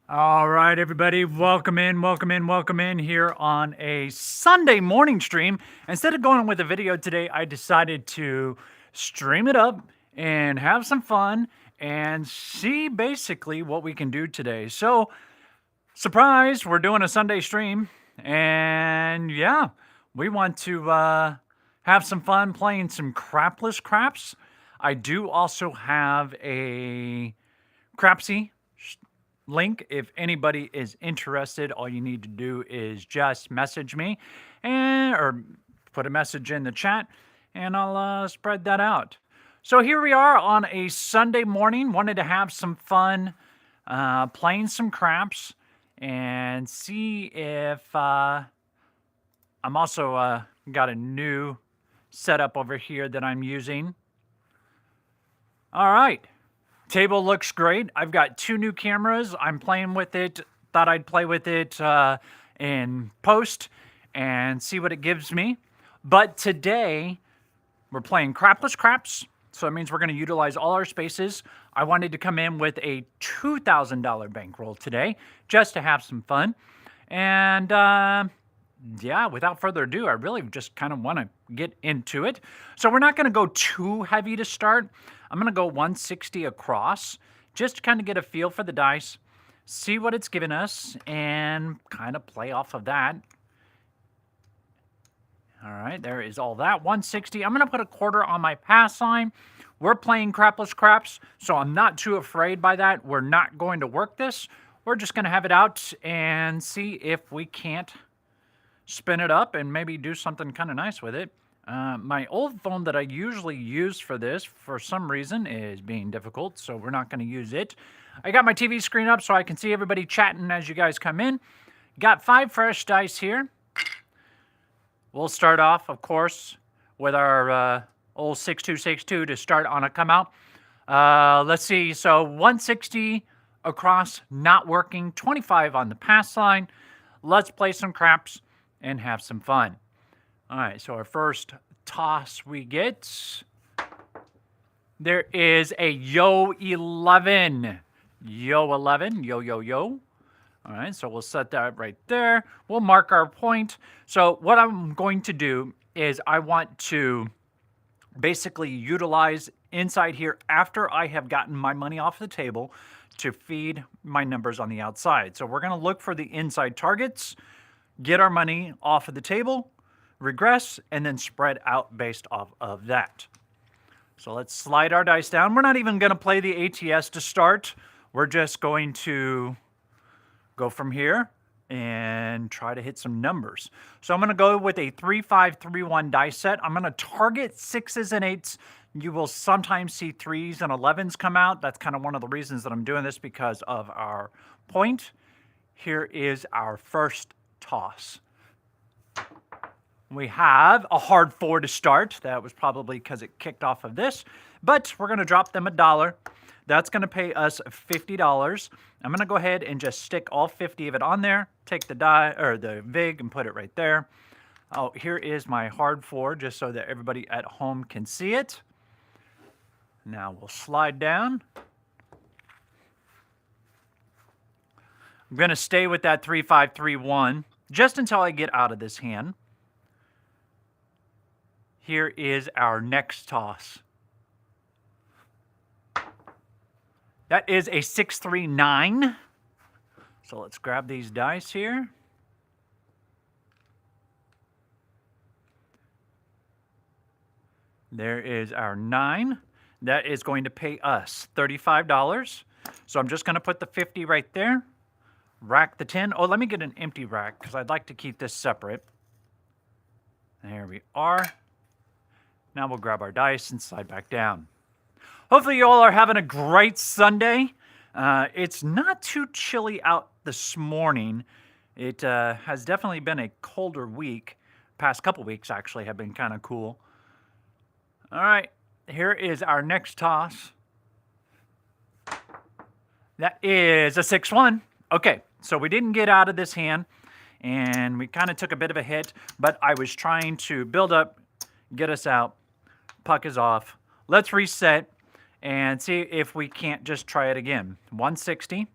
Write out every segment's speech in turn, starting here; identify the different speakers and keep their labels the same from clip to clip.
Speaker 1: All right, everybody, welcome in here on a Sunday morning stream. Instead of going with a video today, I decided to stream it up and have some fun and see basically what we can do today. So, surprise, we're doing a Sunday stream, and yeah, we want to have some fun playing some crapless craps. I do also have a crapsy link. If anybody is interested, all you need to do is just message me or put a message in the chat, and I'll spread that out. So here we are on a Sunday morning. Wanted to have some fun playing some craps and see if I'm also got a new setup over here that I'm using. All right. Table looks great. I've got 2 new cameras. I'm playing with it. Thought I'd play with it in post and see what it gives me. But today, we're playing crapless craps. So it means we're going to utilize all our spaces. I wanted to come in with a $2,000 bankroll today just to have some fun. And yeah, without further ado, I really just kind of want to get into it. So we're not going to go too heavy to start. I'm going to go 160 across, just to kind of get a feel for the dice, see what it's given us, and kind of play off of that. All right, there is all that. 160. I'm going to put a quarter on my pass line. We're playing crapless craps, so I'm not too afraid by that. We're not going to work this. We're just going to have it out and see if we can't spin it up and maybe do something kind of nice with it. My old phone that I usually use for this, for some reason, is being difficult, so we're not going to use it. I got my TV screen up so I can see everybody chatting as you guys come in. Got 5 fresh dice here. We'll start off, of course, with our old 6262 to start on a come out. Let's see, so 160 across, not working, 25 on the pass line. Let's play some craps and have some fun. All right, so our first toss we get, there is a Yo 11. Yo 11, yo, yo, yo. All right, so we'll set that right there. We'll mark our point. So what I'm going to do is I want to basically utilize inside here after I have gotten my money off the table to feed my numbers on the outside. So we're going to look for the inside targets, get our money off of the table, regress, and then spread out based off of that. So let's slide our dice down. We're not even going to play the ATS to start. We're just going to go from here and try to hit some numbers. So I'm going to go with a 3-5-3-1 dice set. I'm going to target 6s and 8s. You will sometimes see 3s and 11s come out. That's kind of one of the reasons that I'm doing this, because of our point. Here is our first toss. We have a hard 4 to start. That was probably because it kicked off of this. But we're going to drop them $1. That's going to pay us $50. I'm going to go ahead and just stick all 50 of it on there. Take the die or the VIG and put it right there. Oh, here is my hard 4, just so that everybody at home can see it. Now we'll slide down. I'm going to stay with that 3-5-3-1 just until I get out of this hand. Here is our next toss. That is a 6-3-9. So let's grab these dice here. There is our 9. That is going to pay us $35. So I'm just going to put the 50 right there. Rack the 10. Oh, let me get an empty rack because I'd like to keep this separate. There we are. Now we'll grab our dice and slide back down. Hopefully you all are having a great Sunday. It's not too chilly out this morning. It has definitely been a colder week. Past couple weeks actually have been kind of cool. All right, here is our next toss. That is a 6-1. Okay, so we didn't get out of this hand, and we kind of took a bit of a hit, but I was trying to build up, get us out. Puck is off. Let's reset and see if we can't just try it again. 160.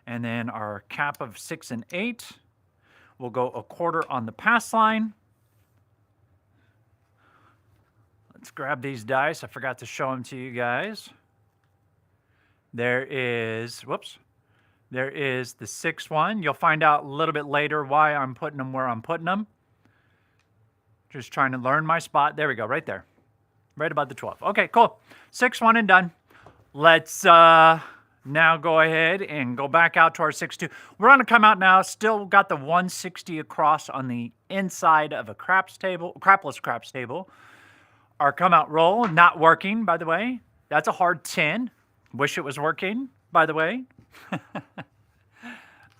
Speaker 1: And then our cap of 6 and 8. We'll go a quarter on the pass line. Let's grab these dice. I forgot to show them to you guys. There is, whoops. There is the 6 one. You'll find out a little bit later why I'm putting them where I'm putting them. Just trying to learn my spot. There we go, right there. Right about the 12. Okay, cool. 6 1 and done. Let's now go ahead and go back out to our 6-2. We're going to come out now. Still got the 160 across on the inside of a crapless craps table. Our come out roll, not working, by the way. That's a hard 10. Wish it was working, by the way. All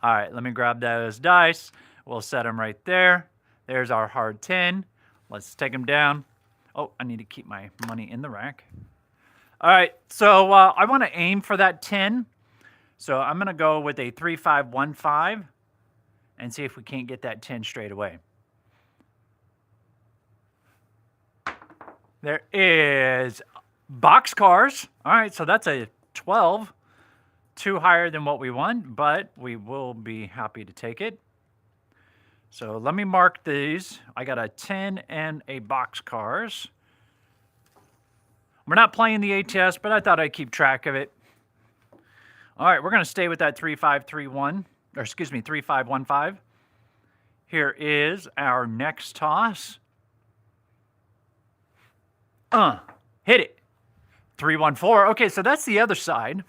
Speaker 1: right, let me grab those dice. We'll set them right there. There's our hard 10. Let's take them down. Oh, I need to keep my money in the rack. All right, so I want to aim for that 10. So I'm going to go with a 3-5-1-5 and see if we can't get that 10 straight away. There is boxcars. All right, so that's a 12. Too higher than what we want, but we will be happy to take it. So let me mark these. I got a 10 and a boxcars. We're not playing the ATS, but I thought I'd keep track of it. All right, we're going to stay with that 3-5-3-1, or excuse me, 3-5-1-5. Here is our next toss. Hit it. 3-1-4. Okay, so that's the other side.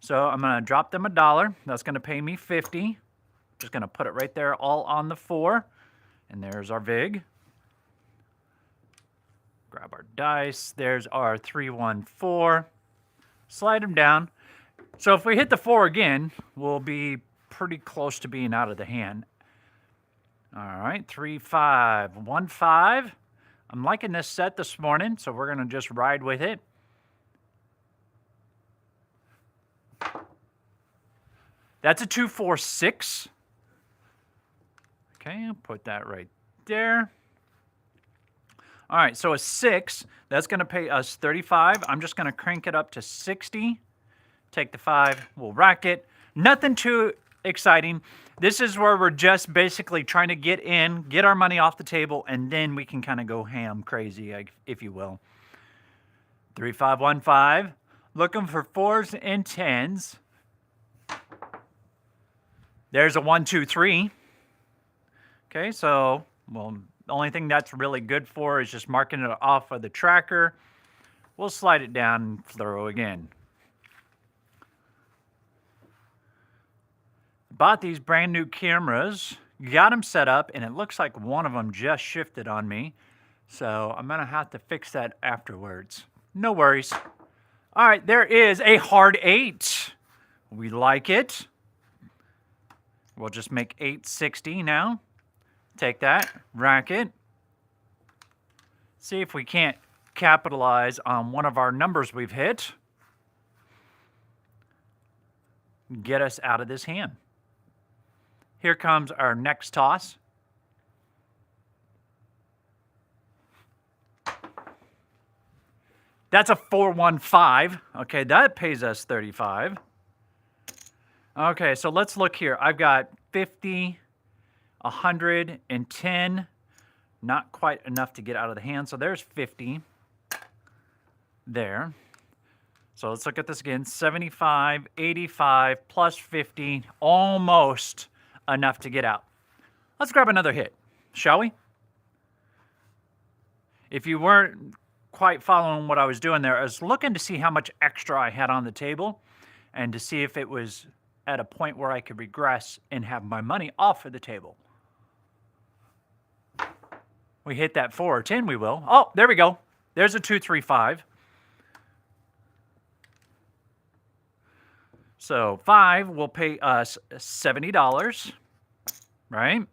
Speaker 1: So I'm going to drop them $1. That's going to pay me 50. Just going to put it right there all on the 4. And there's our VIG. Grab our dice. There's our 3-1-4. Slide them down. So if we hit the 4 again, we'll be pretty close to being out of the hand. All right, 3-5-1-5. I'm liking this set this morning, so we're going to just ride with it. That's a 2-4-6. Okay, I'll put that right there. All right, so a 6, that's going to pay us 35. I'm just going to crank it up to 60. Take the 5, we'll rack it. Nothing too exciting. This is where we're just basically trying to get in, get our money off the table, and then we can kind of go ham crazy, if you will. 3-5-1-5. Looking for 4s and 10s. There's a 1-2-3. Okay, so, well, the only thing that's really good for is just marking it off of the tracker. We'll slide it down and throw again. Bought these brand new cameras, got them set up, and it looks like one of them just shifted on me. So I'm going to have to fix that afterwards. No worries. All right, there is a hard 8. We like it. We'll just make 860 now. Take that, rack it. See if we can't capitalize on one of our numbers we've hit. Get us out of this hand. Here comes our next toss. That's a 4-1-5. Okay, that pays us 35. Okay, so let's look here. I've got 50, 110. Not quite enough to get out of the hand. So there's 50 there. So let's look at this again. 75, 85, plus 50. Almost enough to get out. Let's grab another hit, shall we? If you weren't quite following what I was doing there, I was looking to see how much extra I had on the table and to see if it was at a point where I could regress and have my money off of the table. We hit that 4 or 10, we will. Oh, there we go. There's a 2-3-5. So 5 will pay us $70, right?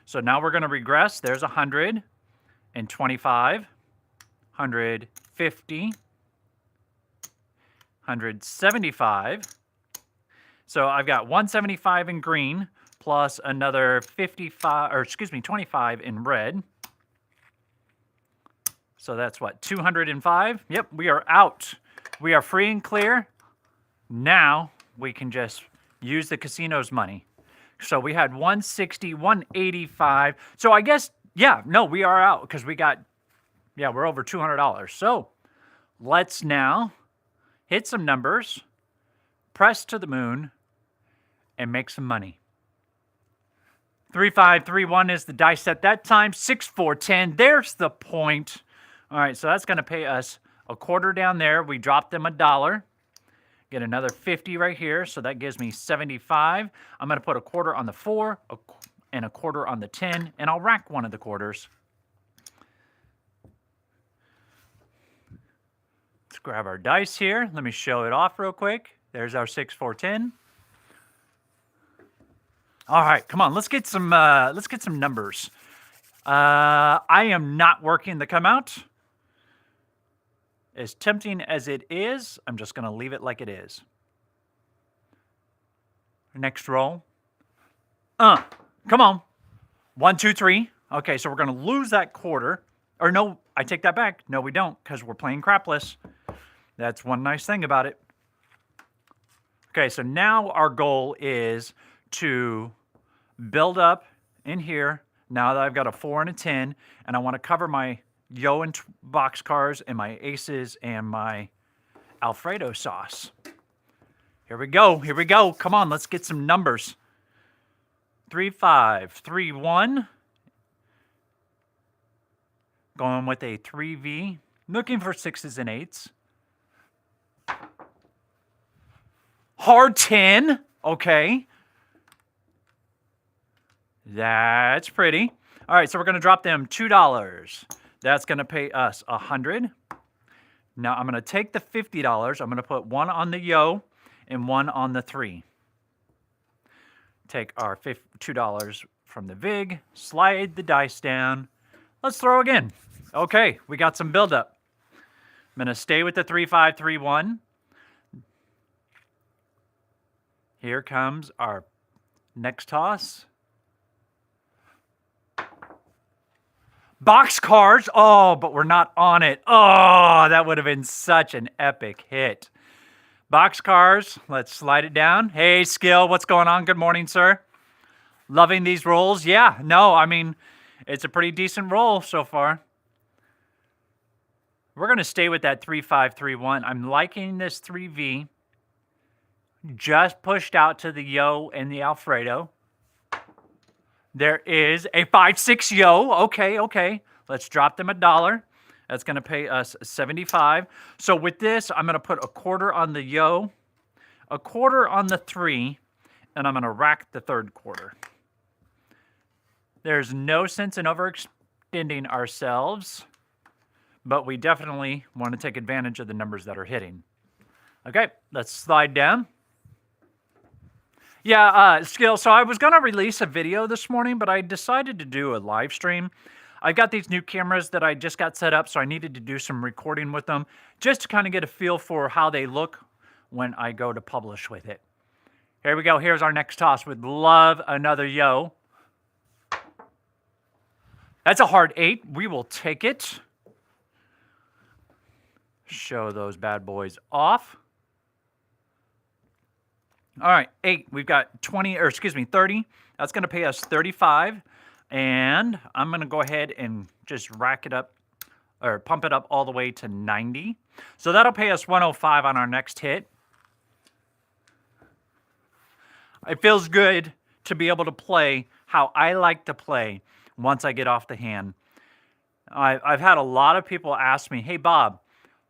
Speaker 1: So now we're going to regress. There's 125, 150, 175. So I've got 175 in green plus another 25 in red. So that's what, 205? Yep, we are out. We are free and clear. Now we can just use the casino's money. So we had 160, 185. So I guess, yeah, no, we are out because we got, yeah, we're over $200. So let's now hit some numbers, press to the moon, and make some money. 3531 is the dice set that time. 6410. There's the point. All right, so that's going to pay us a quarter down there. We dropped them $1. Get another 50 right here, so that gives me 75. I'm going to put a quarter on the 4 and a quarter on the 10, and I'll rack one of the quarters. Let's grab our dice here. Let me show it off real quick. There's our 6, 4, 10. All right, come on. Let's get some numbers. I am not working the come out. As tempting as it is, I'm just going to leave it like it is. Next roll. Come on. 1, 2, 3. Okay, so we're going to lose that quarter. Or no, I take that back. No, we don't, because we're playing crapless. That's one nice thing about it. Okay, so now our goal is to build up in here. Now that I've got a 4 and a 10, and I want to cover my yo and boxcars and my aces and my Alfredo sauce. Here we go. Here we go. Come on, let's get some numbers. 3, 5, 3, 1. Going with a 3V. Looking for 6s and 8s. Hard 10. Okay. That's pretty. All right, so we're going to drop them $2. That's going to pay us $100. Now I'm going to take the $50. I'm going to put one on the yo and one on the 3. Take our $2 from the VIG, slide the dice down. Let's throw again. Okay, we got some buildup. I'm going to stay with the 3, 5, 3, 1. Here comes our next toss. Boxcars. Oh, but we're not on it. Oh, that would have been such an epic hit. Boxcars. Let's slide it down. Hey, Skill. What's going on? Good morning, sir. Loving these rolls. Yeah, no, I mean, it's a pretty decent roll so far. We're going to stay with that 3, 5, 3, 1. I'm liking this 3V. Just pushed out to the yo and the Alfredo. There is a 5, 6 yo. Okay, okay. Let's drop them $1. That's going to pay us 75. So with this, I'm going to put a quarter on the yo, a quarter on the 3, and I'm going to rack the third quarter. There's no sense in overextending ourselves, but we definitely want to take advantage of the numbers that are hitting. Okay, let's slide down. Yeah, Skill, so I was going to release a video this morning, but I decided to do a live stream. I got these new cameras that I just got set up, so I needed to do some recording with them just to kind of get a feel for how they look when I go to publish with it. Here we go. Here's our next toss. Would love another yo. That's a hard 8. We will take it. Show those bad boys off. All right, 8. We've got 30. That's going to pay us 35. And I'm going to go ahead and just rack it up or pump it up all the way to 90. So that'll pay us 105 on our next hit. It feels good to be able to play how I like to play once I get off the hand. I've had a lot of people ask me, hey, Bob,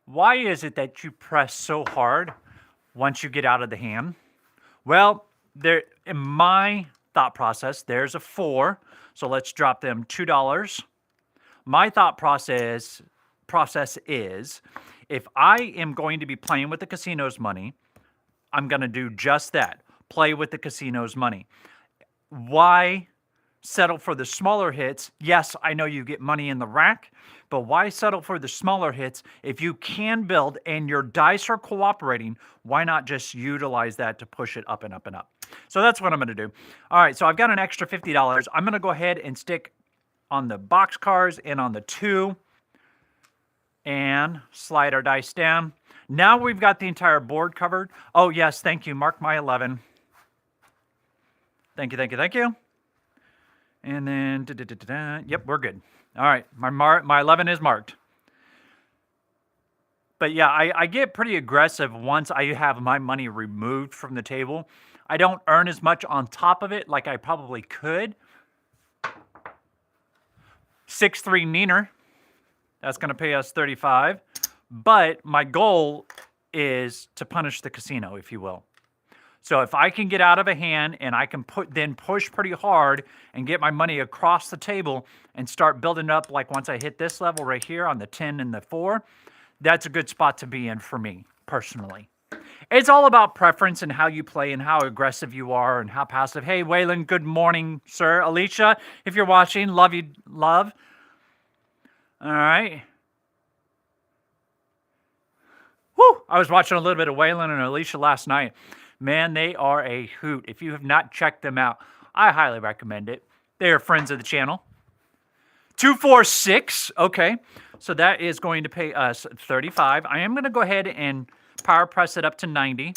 Speaker 1: why is it that you press so hard once you get out of the hand? Well, there in my thought process, there's a 4. So let's drop them $2. My thought process is if I am going to be playing with the casino's money, I'm going to do just that. Play with the casino's money. Why settle for the smaller hits? Yes, I know you get money in the rack, but why settle for the smaller hits? If you can build and your dice are cooperating, why not just utilize that to push it up and up and up? So that's what I'm going to do. All right, so I've got an extra $50. I'm going to go ahead and stick on the boxcars and on the 2 and slide our dice down. Now we've got the entire board covered. Oh, yes, thank you. Mark my 11. Thank you, thank you, thank you. And then, yep, we're good. All right, my 11 is marked. But yeah, I get pretty aggressive once I have my money removed from the table. I don't earn as much on top of it like I probably could. 6-3 Neener. That's going to pay us 35. But my goal is to punish the casino, if you will. So if I can get out of a hand and I can push pretty hard and get my money across the table and start building up, like once I hit this level right here on the 10 and the 4, that's a good spot to be in for me, personally. It's all about preference and how you play and how aggressive you are and how passive. Hey, Waylon, good morning, sir. Alicia, if you're watching, love you, love. All right. Woo! I was watching a little bit of Waylon and Alicia last night. Man, they are a hoot. If you have not checked them out, I highly recommend it. They are friends of the channel. 246. Okay. So that is going to pay us 35. I am going to go ahead and power press it up to 90.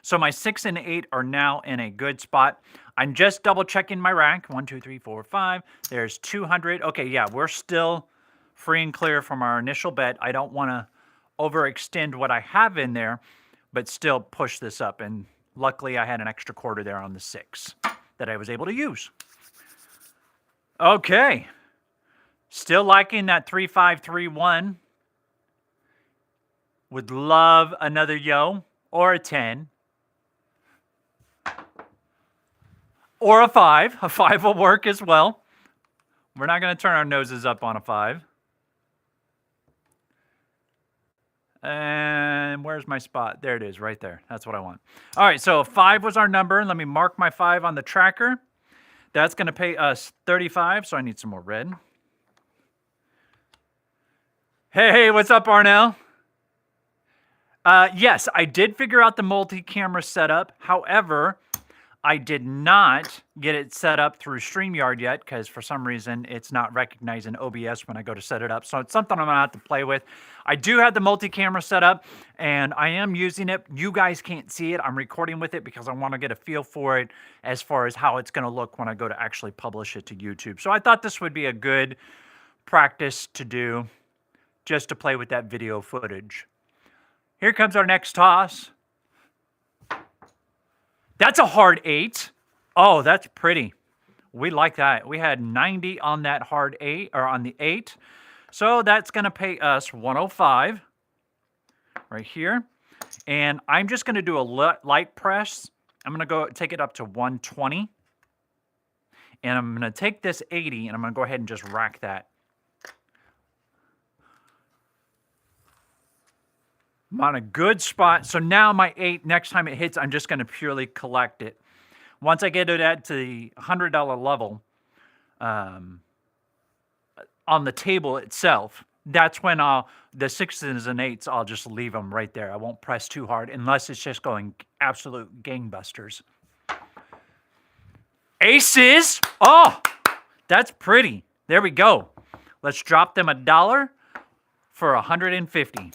Speaker 1: So my 6 and 8 are now in a good spot. I'm just double checking my rack. 1, 2, 3, 4, 5. There's 200. Okay, yeah, we're still free and clear from our initial bet. I don't want to overextend what I have in there, but still push this up. And luckily, I had an extra quarter there on the 6 that I was able to use. Okay. Still liking that 3531. Would love another yo or a 10. Or a 5. A 5 will work as well. We're not going to turn our noses up on a 5. And where's my spot? There it is, right there. That's what I want. All right, so 5 was our number. Let me mark my 5 on the tracker. That's going to pay us 35, so I need some more red. Hey, what's up, Arnell? Yes, I did figure out the multi-camera setup. However, I did not get it set up through StreamYard yet because for some reason it's not recognizing OBS when I go to set it up. So it's something I'm going to have to play with. I do have the multi-camera set up and I am using it. You guys can't see it. I'm recording with it because I want to get a feel for it as far as how it's going to look when I go to actually publish it to YouTube. So I thought this would be a good practice to do just to play with that video footage. Here comes our next toss. That's a hard 8. Oh, that's pretty. We like that. We had 90 on that hard 8, or on the 8. So that's going to pay us 105 right here. And I'm just going to do a light press. I'm going to go take it up to 120. And I'm going to take this 80 and I'm going to go ahead and just rack that. I'm on a good spot. So now my 8, next time it hits, I'm just going to purely collect it. Once I get it at to the $100 level on the table itself, that's when the 6s and 8s, I'll just leave them right there. I won't press too hard unless it's just going absolute gangbusters. Aces! Oh, that's pretty. There we go. Let's drop them $1 for 150.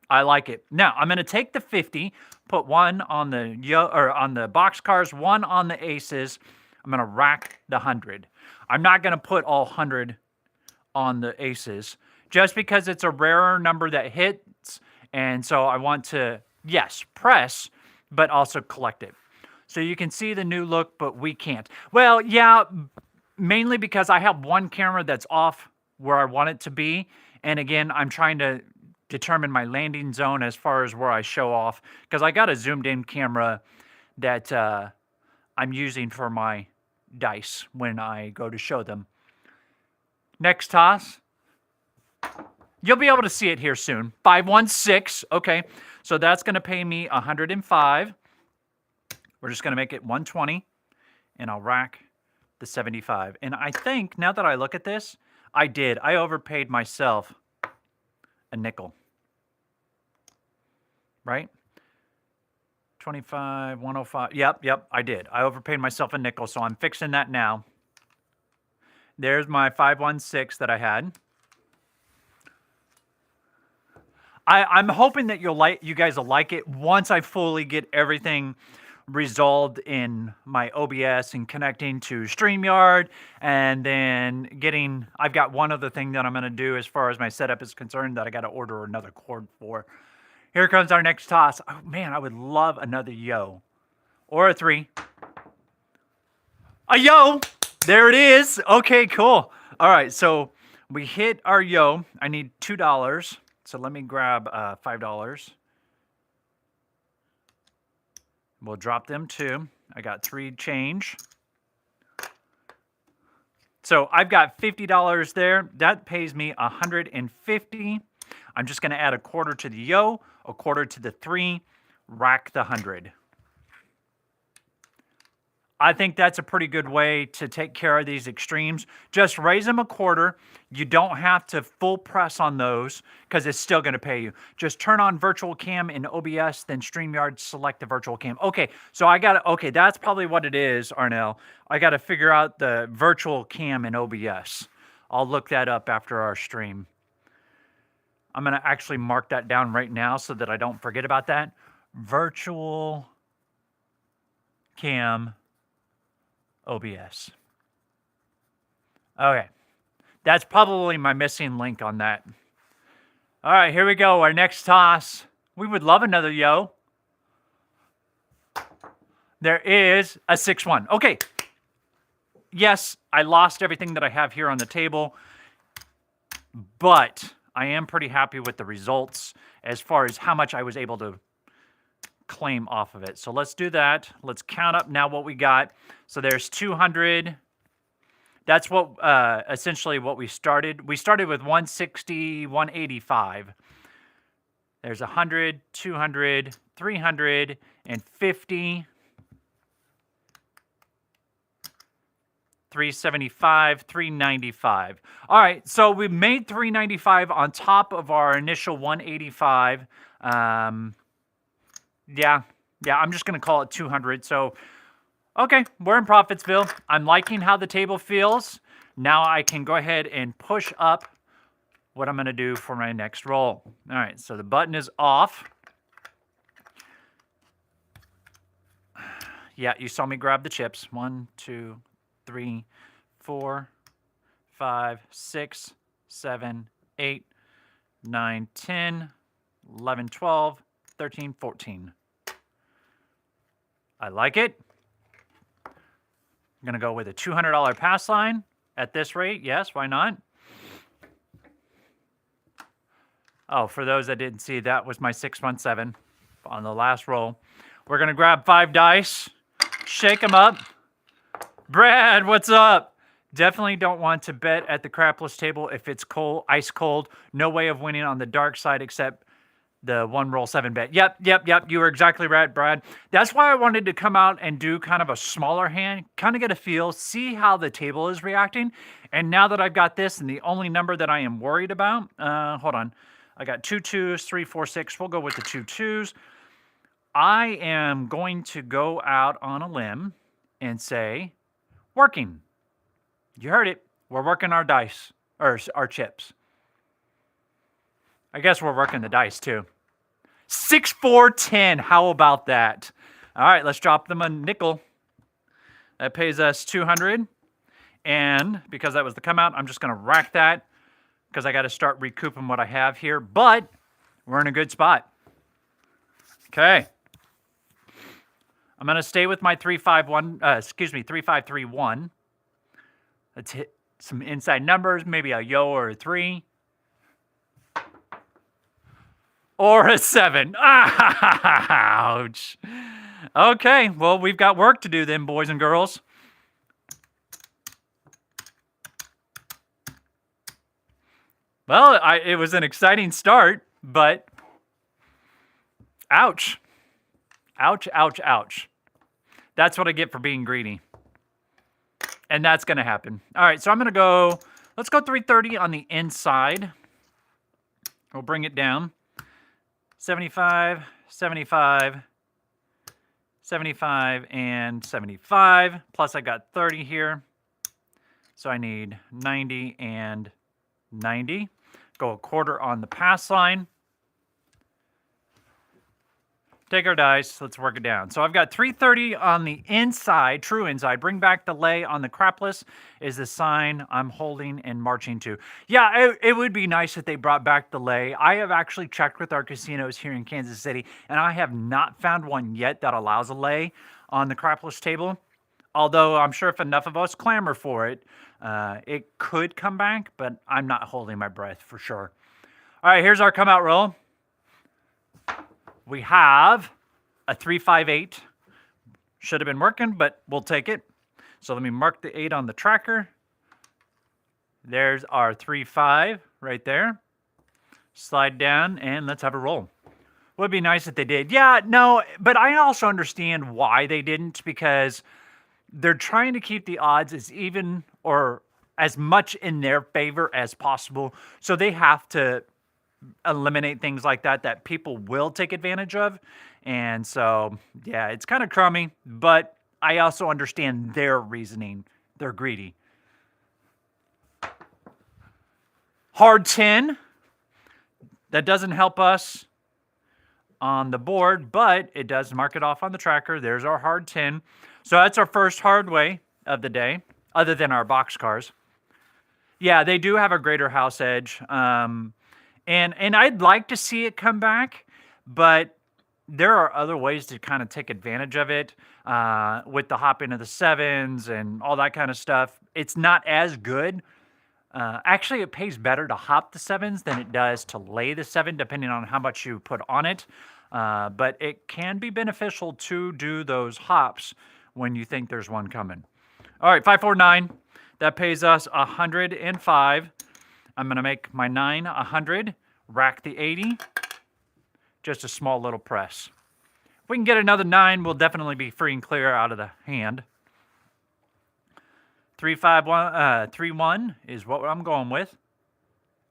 Speaker 1: I like it. Now, I'm going to take the 50, put 1 on the box cars, 1 on the aces. I'm going to rack the 100. I'm not going to put all 100 on the aces just because it's a rarer number that hits. And so I want to, yes, press, but also collect it. So you can see the new look, but we can't. Well, yeah, mainly because I have one camera that's off where I want it to be. And again, I'm trying to determine my landing zone as far as where I show off, because I got a zoomed in camera that I'm using for my dice when I go to show them. Next toss. You'll be able to see it here soon. 516. Okay, so that's going to pay me 105. We're just going to make it 120, and I'll rack the 75. And I think, now that I look at this, I overpaid myself a nickel, right? 25, 105. Yep, I did. I overpaid myself a nickel, so I'm fixing that now. There's my 516 that I had. I'm hoping that you guys will like it once I fully get everything resolved in my OBS and connecting to StreamYard, and then I've got one other thing that I'm going to do as far as my setup is concerned that I got to order another cord for. Here comes our next toss. Oh man, I would love another yo or a 3. A yo! There it is. Okay, cool. All right, so we hit our yo. I need $2. So let me grab $5. We'll drop them too. I got 3 change. So I've got $50 there. That pays me $150. I'm just going to add a quarter to the yo, a quarter to the 3, rack the 100. I think that's a pretty good way to take care of these extremes. Just raise them a quarter. You don't have to full press on those because it's still going to pay you. Just turn on virtual cam in OBS, then StreamYard, select the virtual cam. Okay, so okay, that's probably what it is, Arnell. I got to figure out the virtual cam in OBS. I'll look that up after our stream. I'm going to actually mark that down right now so that I don't forget about that. Virtual cam OBS. Okay. That's probably my missing link on that. All right, here we go. Our next toss. We would love another yo. There is a 6-1. Okay. Yes, I lost everything that I have here on the table, but I am pretty happy with the results as far as how much I was able to claim off of it. So let's do that. Let's count up now what we got. So there's 200. That's what essentially what we started. We started with 160, 185. There's 100, 200, 350, 375, 395. All right, so we made 395 on top of our initial 185. Yeah, I'm just going to call it 200. So, okay, we're in Profitsville. I'm liking how the table feels. Now I can go ahead and push up what I'm going to do for my next roll. All right, so the button is off. Yeah, you saw me grab the chips. 1, 2, 3, 4, 5, 6, 7, 8, 9, 10, 11, 12, 13, 14. I like it. I'm going to go with a $200 pass line at this rate. Yes, why not? Oh, for those that didn't see, that was my 617 on the last roll. We're going to grab 5 dice, shake them up. Brad, what's up? Definitely don't want to bet at the crapless table if it's cold, ice cold. No way of winning on the dark side except the 1 roll 7 bet. Yep. You were exactly right, Brad. That's why I wanted to come out and do kind of a smaller hand, kind of get a feel, see how the table is reacting. And now that I've got this and the only number that I am worried about, hold on. I got 2 2s, 3, 4, 6. We'll go with the 2 2s. I am going to go out on a limb and say, working. You heard it. We're working our dice, or our chips. I guess we're working the dice too. 6, 4, 10. How about that? All right, let's drop them a nickel. That pays us 200. And because that was the come out, I'm just going to rack that because I got to start recouping what I have here. But we're in a good spot. Okay. I'm going to stay with my 3531. Let's hit some inside numbers, maybe a yo or a 3. Or a 7. Ouch. Okay, well, we've got work to do then, boys and girls. Well, it was an exciting start, but ouch. Ouch, ouch, ouch. That's what I get for being greedy. And that's going to happen. All right, so I'm going to go, let's go 330 on the inside. We'll bring it down. 75, 75, 75, and 75. Plus I got 30 here. So I need 90 and 90. Go a quarter on the pass line. Take our dice. Let's work it down. So I've got 330 on the inside, true inside. Bring back the lay on the crapless is the sign I'm holding and marching to. Yeah, it would be nice if they brought back the lay. I have actually checked with our casinos here in Kansas City, and I have not found one yet that allows a lay on the crapless table. Although I'm sure if enough of us clamor for it, it could come back, but I'm not holding my breath for sure. All right, here's our come out roll. We have a 358. Should have been working, but we'll take it. So let me mark the 8 on the tracker. There's our 3-5 right there. Slide down and let's have a roll. Would be nice if they did. Yeah, no, but I also understand why they didn't, because they're trying to keep the odds as even or as much in their favor as possible. So they have to eliminate things like that people will take advantage of. And so, yeah, it's kind of crummy, but I also understand their reasoning. They're greedy. Hard 10. That doesn't help us on the board, but it does mark it off on the tracker. There's our hard 10. So that's our first hard way of the day, other than our boxcars. Yeah, they do have a greater house edge. And I'd like to see it come back, but there are other ways to kind of take advantage of it with the hop into the 7s and all that kind of stuff. It's not as good. Actually, it pays better to hop the 7s than it does to lay the 7, depending on how much you put on it. But it can be beneficial to do those hops when you think there's one coming. All right, 549. That pays us 105. I'm going to make my 9 100, rack the 80, just a small little press. If we can get another 9, we'll definitely be free and clear out of the hand. 3-5-1, 3-1 is what I'm going with.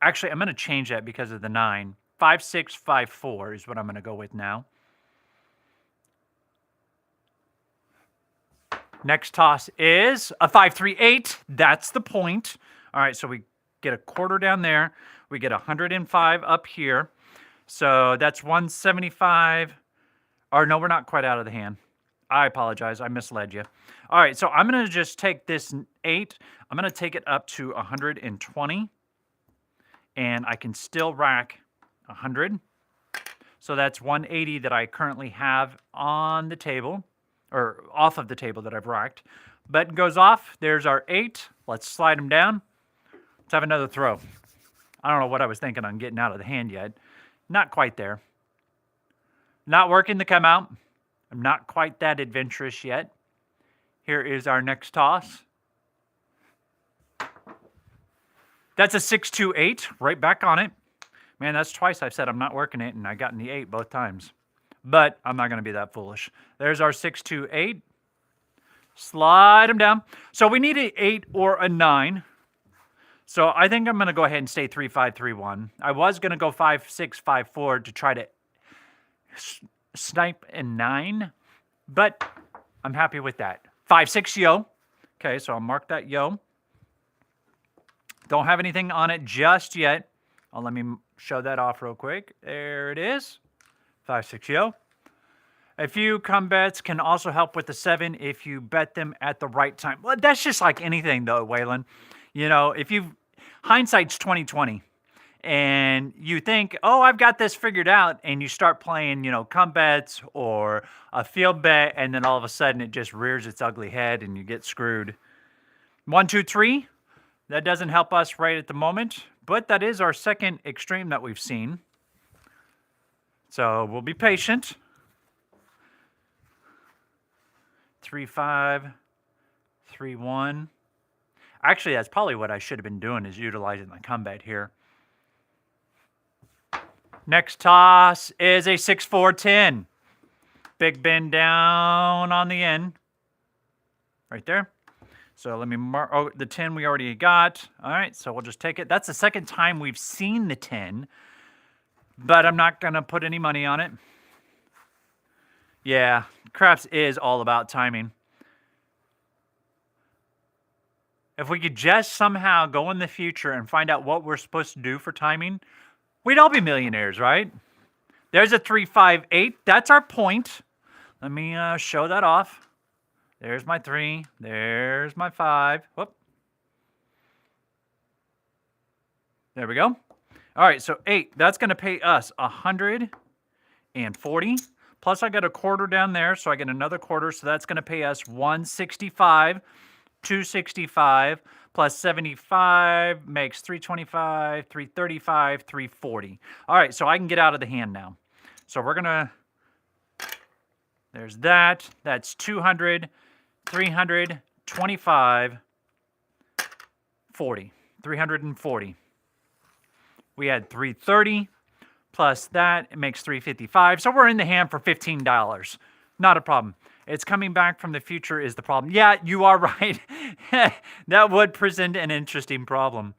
Speaker 1: Actually, I'm going to change that because of the 9. 5-6, 5-4 is what I'm going to go with now. Next toss is a 5-3-8. That's the point. All right, so we get a quarter down there. We get 105 up here. So that's 175. Or no, we're not quite out of the hand. I apologize. I misled you. All right, so I'm going to just take this 8. I'm going to take it up to 120. And I can still rack 100. So that's 180 that I currently have on the table, or off of the table that I've racked. Button goes off. There's our 8. Let's slide them down. Let's have another throw. I don't know what I was thinking on getting out of the hand yet. Not quite there. Not working to come out. I'm not quite that adventurous yet. Here is our next toss. That's a 6-2-8. Right back on it. Man, that's twice I've said I'm not working it, and I got in the 8 both times. But I'm not going to be that foolish. There's our 6-2-8. Slide them down. So we need an 8 or a 9. So I think I'm going to go ahead and stay 3-5-3-1. I was going to go 5-6, 5-4 to try to snipe a 9, but I'm happy with that. 5-6 yo. Okay, so I'll mark that yo. Don't have anything on it just yet. Let me show that off real quick. There it is. 5-6 yo. A few come bets can also help with the 7 if you bet them at the right time. Well, that's just like anything though, Waylon. You know, if hindsight's 20/20, and you think, oh, I've got this figured out, and you start playing, you know, come bets or a field bet, and then all of a sudden it just rears its ugly head and you get screwed. 1, 2, 3. That doesn't help us right at the moment, but that is our second extreme that we've seen. So we'll be patient. 3-5, 3-1. Actually, that's probably what I should have been doing, is utilizing the come bet here. Next toss is a 6-4-10. Big bend down on the end. Right there. So let me mark. Oh, the 10 we already got. All right, so we'll just take it. That's the second time we've seen the 10. But I'm not going to put any money on it. Yeah, craps is all about timing. If we could just somehow go in the future and find out what we're supposed to do for timing, we'd all be millionaires, right? There's a 3, 5, 8. That's our point. Let me show that off. There's my 3. There's my 5. Whoop. There we go. All right, so 8. That's going to pay us 140. Plus, I got a quarter down there, so I get another quarter. So that's going to pay us 165, 265, plus 75 makes 325, 335, 340. All right, so I can get out of the hand now. So we're going to, there's that. That's 200, 300, 25, 40, 340. We had 330 plus that, it makes 355. So we're in the hand for $15. Not a problem. It's coming back from the future is the problem. Yeah, you are right. That would present an interesting problem.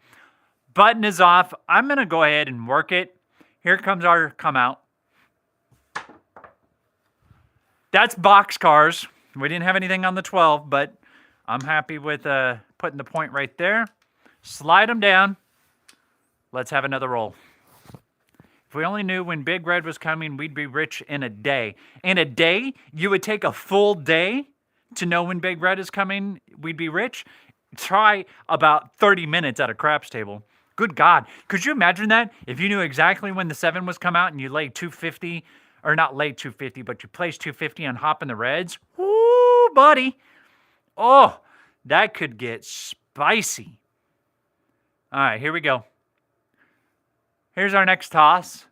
Speaker 1: Button is off. I'm going to go ahead and work it. Here comes our come out. That's boxcars. We didn't have anything on the 12, but I'm happy with putting the point right there. Slide them down. Let's have another roll. If we only knew when Big Red was coming, we'd be rich in a day. In a day? You would take a full day to know when Big Red is coming, we'd be rich? Try about 30 minutes at a craps table. Good God. Could you imagine that? If you knew exactly when the 7 was come out and you laid 250, or not laid 250, but you placed 250 on hopping the reds. Woo, buddy. Oh, that could get spicy. All right, here we go. Here's our next toss.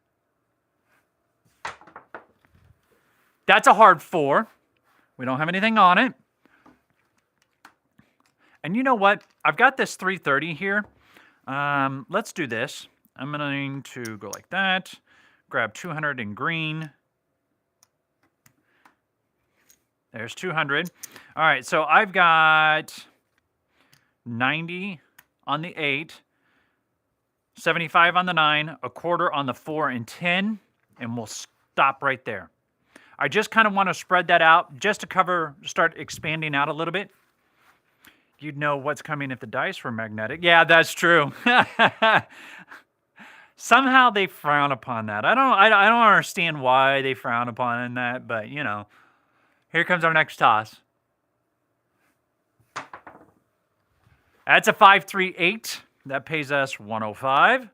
Speaker 1: That's a hard 4. We don't have anything on it. And you know what? I've got this 330 here. Let's do this. I'm going to go like that. Grab 200 in green. There's 200. All right, so I've got 90 on the 8. 75 on the 9, a quarter on the 4 and 10, and we'll stop right there. I just kind of want to spread that out just to start expanding out a little bit. You'd know what's coming if the dice were magnetic. Yeah, that's true. Somehow they frown upon that. I don't understand why they frown upon that, but you know. Here comes our next toss. That's a 5, 3, 8. That pays us 105.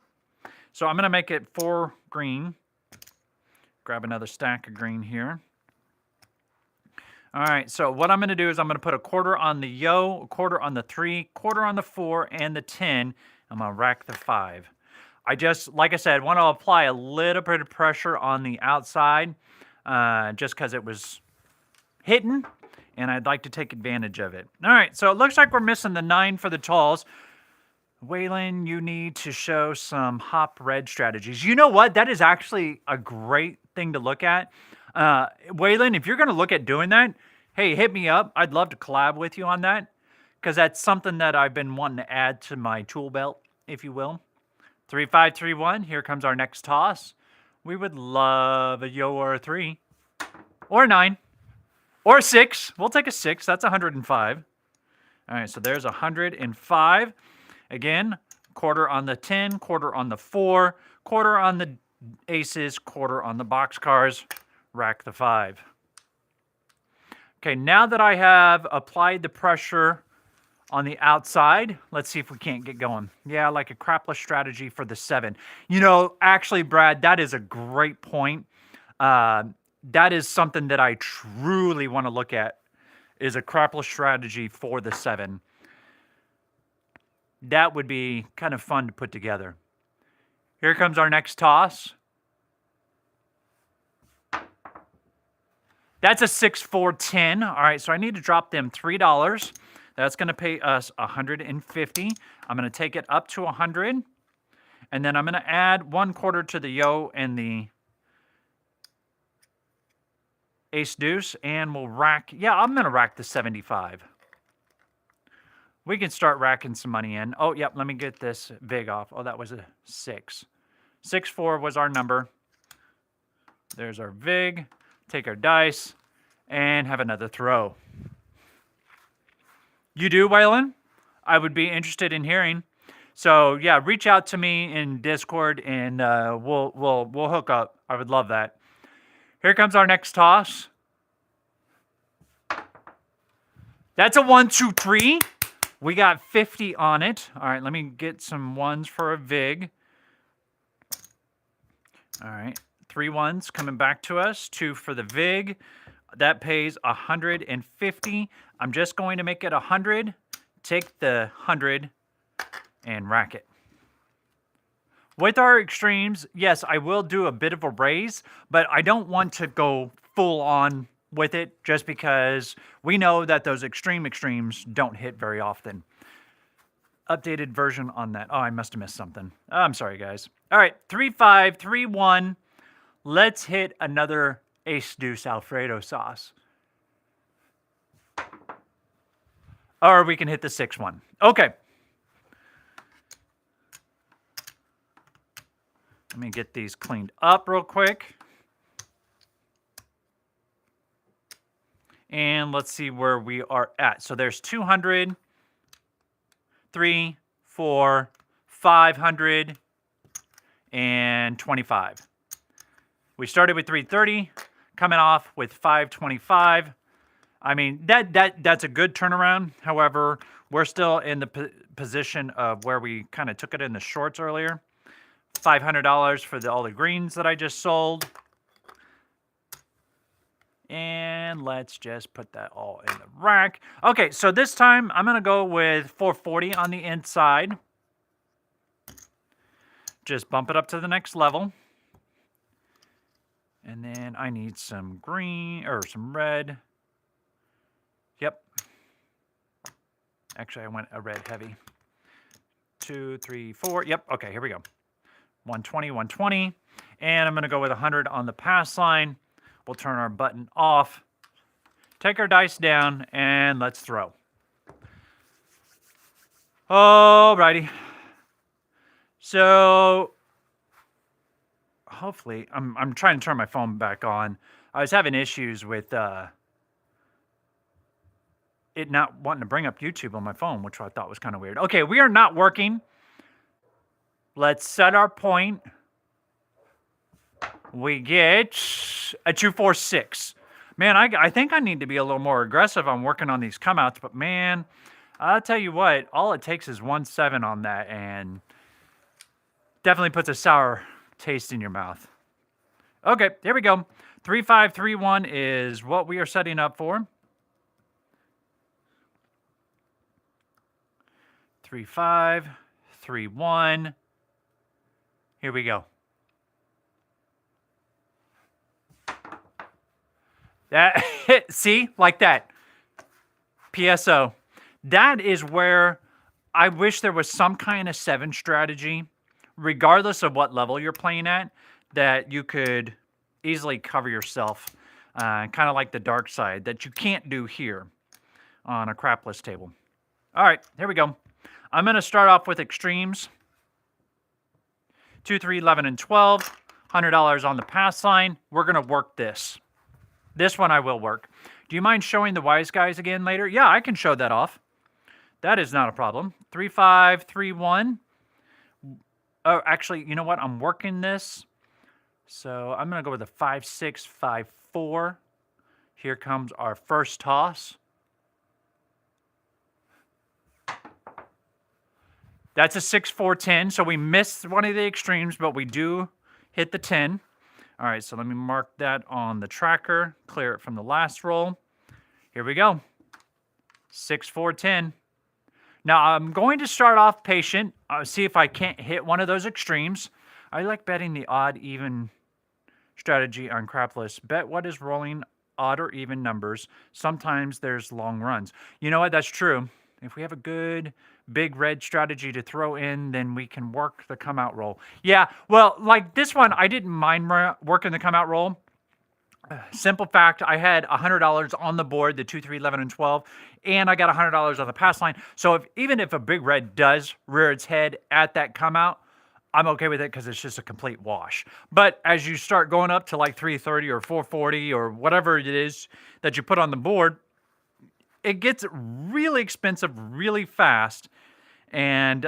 Speaker 1: So I'm going to make it 4 green. Grab another stack of green here. All right, so what I'm going to do is I'm going to put a quarter on the yo, a quarter on the 3, quarter on the 4, and the 10. I'm going to rack the 5. I just, like I said, want to apply a little bit of pressure on the outside just because it was hitting, and I'd like to take advantage of it. All right, so it looks like we're missing the 9 for the talls. Waylon, you need to show some hop red strategies. You know what? That is actually a great thing to look at. Waylon, if you're going to look at doing that, hey, hit me up. I'd love to collab with you on that because that's something that I've been wanting to add to my tool belt, if you will. 3, 5, 3, 1. Here comes our next toss. We would love a yo or a 3 or a 9 or a 6. We'll take a 6. That's 105. All right, so there's 105. Again, quarter on the 10, quarter on the 4, quarter on the aces, quarter on the boxcars, rack the 5. Okay, now that I have applied the pressure on the outside, let's see if we can't get going. Yeah, like a crapless strategy for the 7. You know, actually, Brad, that is a great point. That is something that I truly want to look at, is a crapless strategy for the 7. That would be kind of fun to put together. Here comes our next toss. That's a 6, 4, 10. All right, so I need to drop them $3. That's going to pay us $150. I'm going to take it up to 100. And then I'm going to add 1 quarter to the yo and the ace deuce. And we'll rack. Yeah, I'm going to rack the 75. We can start racking some money in. Oh, yep, let me get this vig off. Oh, that was a 6. 6, 4 was our number. There's our vig. Take our dice and have another throw. You do, Waylon? I would be interested in hearing. So, yeah, reach out to me in Discord and we'll hook up. I would love that. Here comes our next toss. That's a 1, 2, 3. We got 50 on it. All right, let me get some ones for a VIG. All right, 3 ones coming back to us. 2 for the VIG. That pays 150. I'm just going to make it 100. Take the 100 and rack it. With our extremes, yes, I will do a bit of a raise, but I don't want to go full on with it just because we know that those extremes don't hit very often. Updated version on that. Oh, I must have missed something. I'm sorry, guys. All right, 3-5, 3-1. Let's hit another Ace Deuce Alfredo sauce. Or we can hit the 6-1. Okay. Let me get these cleaned up real quick. And let's see where we are at. So there's 200, 3, 4, 500, and 25. We started with 330, coming off with 525. I mean, that's a good turnaround. However, we're still in the position of where we kind of took it in the shorts earlier. $500 for all the greens that I just sold. And let's just put that all in the rack. Okay, so this time I'm going to go with 440 on the inside. Just bump it up to the next level. And then I need some green or some red. Yep. Actually, I went a red heavy. 2, 3, 4. Yep. Okay, here we go. 120, 120. And I'm going to go with 100 on the pass line. We'll turn our button off. Take our dice down, and let's throw. Alrighty. So hopefully, I'm trying to turn my phone back on. I was having issues with it not wanting to bring up YouTube on my phone, which I thought was kind of weird. Okay, we are not working. Let's set our point. We get a 246. Man, I think I need to be a little more aggressive on working on these come-outs, but man, I'll tell you what, all it takes is 1-7 on that, and definitely puts a sour taste in your mouth. Okay, here we go. 3-5, 3-1 is what we are setting up for. 3-5, 3-1. Here we go. That see, like that. PSO. That is where I wish there was some kind of 7 strategy, regardless of what level you're playing at, that you could easily cover yourself, kind of like the dark side, that you can't do here on a crapless table. All right, here we go. I'm going to start off with extremes. 2, 3, 11, and 12. $100 on the pass line. We're going to work this. This one I will work. Do you mind showing the wise guys again later? Yeah, I can show that off. That is not a problem. 3-5, 3-1. Oh, actually, you know what? I'm working this. So I'm going to go with a 5-6, 5-4. Here comes our first toss. That's a 6-4, 10. So we missed one of the extremes, but we do hit the 10. All right, so let me mark that on the tracker. Clear it from the last roll. Here we go. 6-4, 10. Now, I'm going to start off patient. See if I can't hit one of those extremes. I like betting the odd-even strategy on crapless. Bet what is rolling odd or even numbers. Sometimes there's long runs. You know what? That's true. If we have a good big red strategy to throw in, then we can work the come-out roll. Yeah, well, like this one, I didn't mind working the come-out roll. Simple fact, I had $100 on the board, the 2, 3, 11, and 12, and I got $100 on the pass line. So even if a big red does rear its head at that come-out, I'm okay with it because it's just a complete wash. But as you start going up to like 330 or 440 or whatever it is that you put on the board, it gets really expensive really fast, and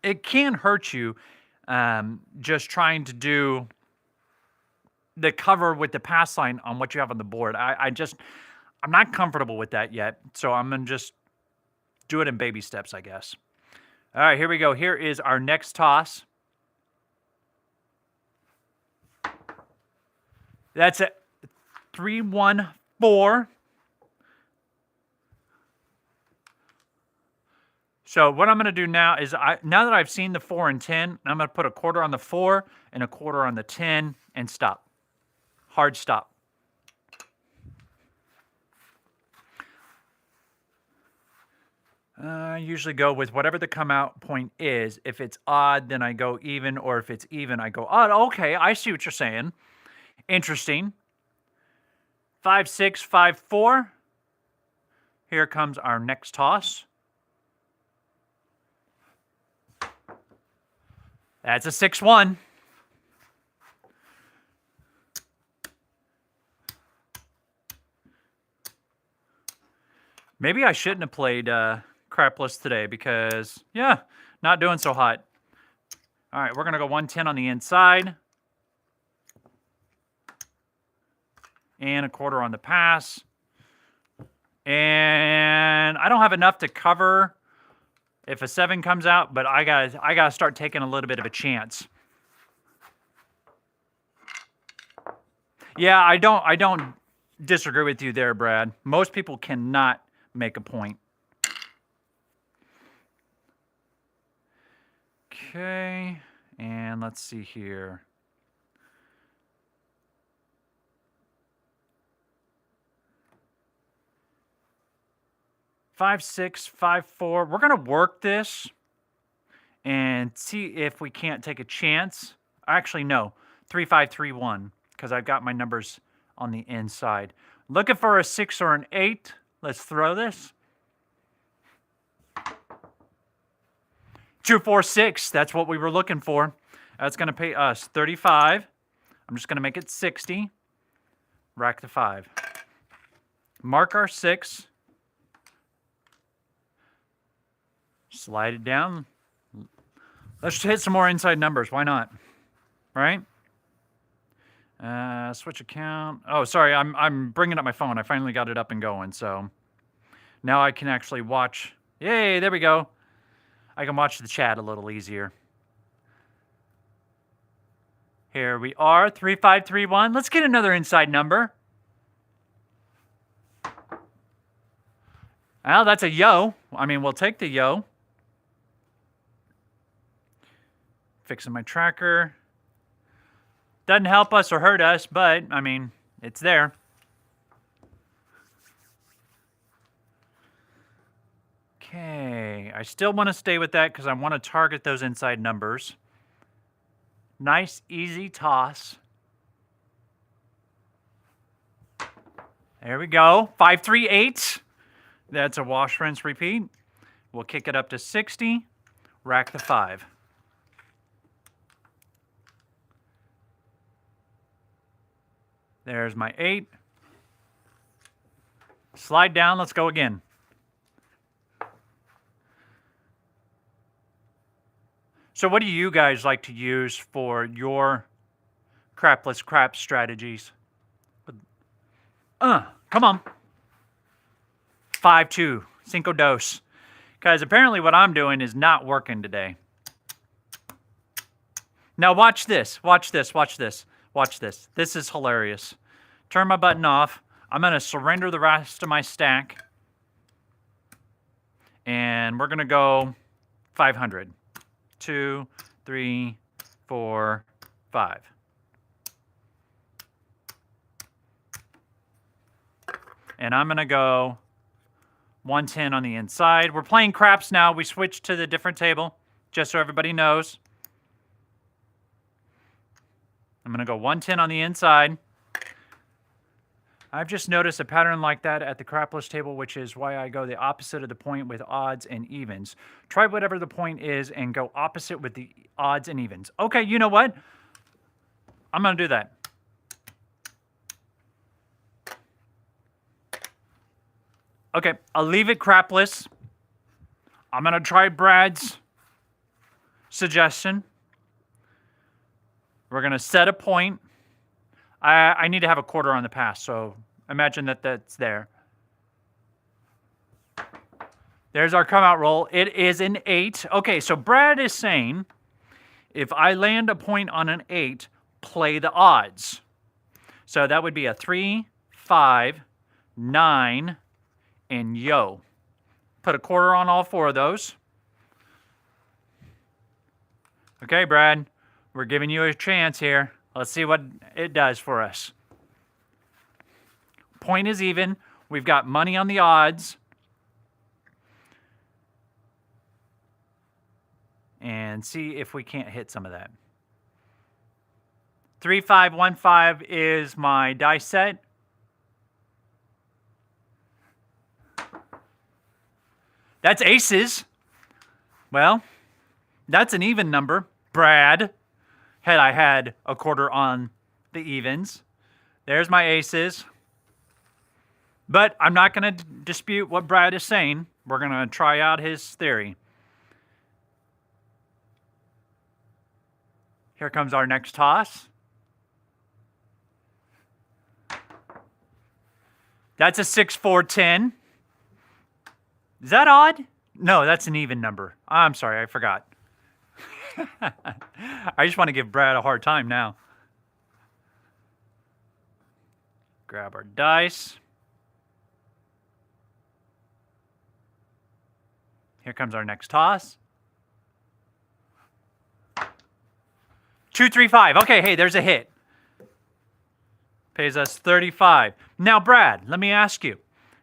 Speaker 1: it can hurt you just trying to do the cover with the pass line on what you have on the board. I'm not comfortable with that yet. So I'm going to just do it in baby steps, I guess. All right, here we go. Here is our next toss. That's it. 3, 1, 4. So what I'm going to do now is, now that I've seen the 4 and 10, I'm going to put a quarter on the 4 and a quarter on the 10 and stop. Hard stop. I usually go with whatever the come out point is. If it's odd, then I go even, or if it's even, I go odd. Okay, I see what you're saying. Interesting. 5, 6, 5, 4. Here comes our next toss. That's a 6, 1. Maybe I shouldn't have played crapless today because, yeah, not doing so hot. All right, we're going to go 110 on the inside. And a quarter on the pass. And I don't have enough to cover if a 7 comes out, but I gotta start taking a little bit of a chance. Yeah, I don't disagree with you there, Brad. Most people cannot make a point. Okay, and let's see here. Five, 6, 5, 4. We're going to work this and see if we can't take a chance. Actually, no. 3, 5, 3, 1, because I've got my numbers on the inside. Looking for a 6 or an 8. Let's throw this. 2, 4, 6. That's what we were looking for. That's going to pay us 35. I'm just going to make it 60. Rack the 5. Mark our 6. Slide it down. Let's hit some more inside numbers. Why not? Right? Switch account. Oh, sorry. I'm bringing up my phone. I finally got it up and going. So now I can actually watch. Yay, there we go. I can watch the chat a little easier. Here we are. 3, 5, 3, 1. Let's get another inside number. Well, that's a yo. I mean, we'll take the yo. Fixing my tracker. Doesn't help us or hurt us, but, I mean, it's there. Okay. I still want to stay with that because I want to target those inside numbers. Nice, easy toss. There we go. 5, 3, 8. That's a wash, rinse, repeat. We'll kick it up to 60. Rack the 5. There's my 8. Slide down. Let's go again. So what do you guys like to use for your crapless crap strategies? Come on. 5, 2. Cinco dos. Because apparently what I'm doing is not working today. Now watch this. Watch this. Watch this. Watch this. This is hilarious. Turn my button off. I'm going to surrender the rest of my stack. And we're going to go 500. 2, 3, 4, 5. And I'm going to go 110 on the inside. We're playing craps now. We switched to the different table, just so everybody knows. I'm going to go 110 on the inside. I've just noticed a pattern like that at the crapless table, which is why I go the opposite of the point with odds and evens. Try whatever the point is and go opposite with the odds and evens. Okay, you know what? I'm going to do that. Okay, I'll leave it crapless. I'm going to try Brad's suggestion. We're going to set a point. I need to have a quarter on the pass, so imagine that that's there. There's our come out roll. It is an 8. Okay, so Brad is saying, if I land a point on an 8, play the odds. So that would be a 3, 5, 9, and yo. Put a quarter on all 4 of those. Okay, Brad, we're giving you a chance here. Let's see what it does for us. Point is even. We've got money on the odds. And see if we can't hit some of that. 3, 5, 1, 5 is my dice set. That's aces. Well, that's an even number. Brad, had I had a quarter on the evens. There's my aces. But I'm not going to dispute what Brad is saying. We're going to try out his theory. Here comes our next toss. That's a 6, 4, 10. Is that odd? No, that's an even number. I'm sorry, I forgot. I just want to give Brad a hard time now. Grab our dice. Here comes our next toss. 2, 3, 5. Okay, hey, there's a hit. Pays us 35. Now, Brad, let me ask you.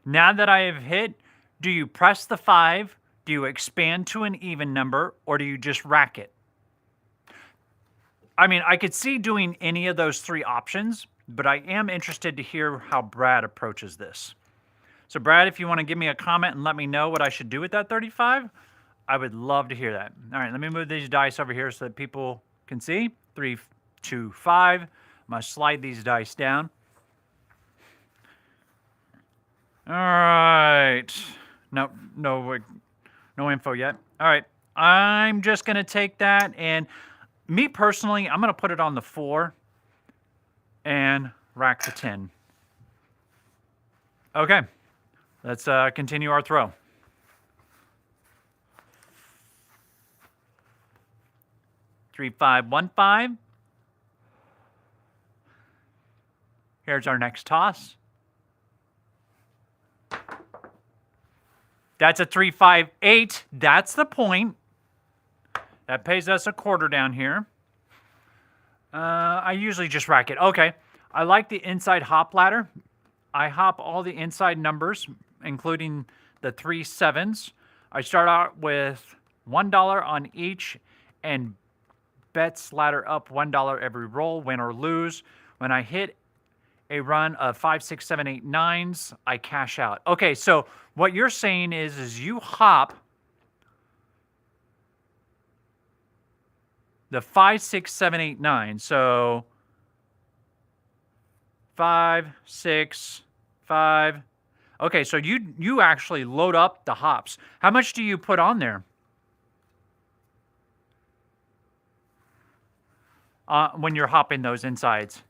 Speaker 1: Now that I have hit, do you press the 5? Do you expand to an even number? Or do you just rack it? I mean, I could see doing any of those 3 options, but I am interested to hear how Brad approaches this. So, Brad, if you want to give me a comment and let me know what I should do with that 35, I would love to hear that. All right, let me move these dice over here so that people can see. 3, 2, 5. I'm going to slide these dice down. All right. No info yet. All right. I'm just going to take that, and me personally, I'm going to put it on the 4 and rack the 10. Okay. Let's continue our throw. Three, 5, 1, 5. Here's our next toss. That's a 3, 5, 8. That's the point. That pays us a quarter down here. I usually just rack it. Okay. I like the inside hop ladder. I hop all the inside numbers, including the 3 7s. I start out with $1 on each and bets ladder up $1 every roll, win or lose. When I hit a run of 5, 6, 7, 8, 9s, I cash out. Okay, so what you're saying is you hop the 5, 6, 7, 8, 9. So 5, 6, 5. Okay, so you actually load up the hops. How much do you put on there? When you're hopping those insides.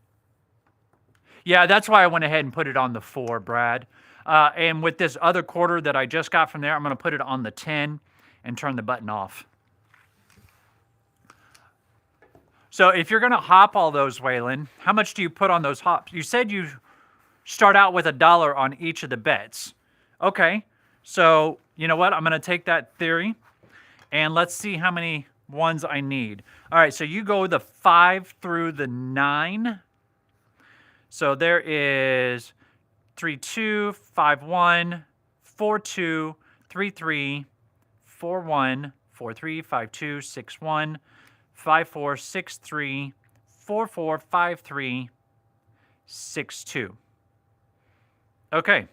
Speaker 1: Yeah, that's why I went ahead and put it on the 4, Brad. And with this other quarter that I just got from there, I'm going to put it on the 10 and turn the button off. So if you're going to hop all those, Waylon, how much do you put on those hops? You said you start out with $1 on each of the bets. Okay, so you know what? I'm going to take that theory, and let's see how many ones I need. All right, so you go the 5 through the 9. So there is 3, 2, 5, 1, 4, 2, 3, 3, 4, 1, 4, 3, 5, 2, 6, 1, 5, 4, 6, 3, 4, 4, 5, 3, 6, 2. Okay,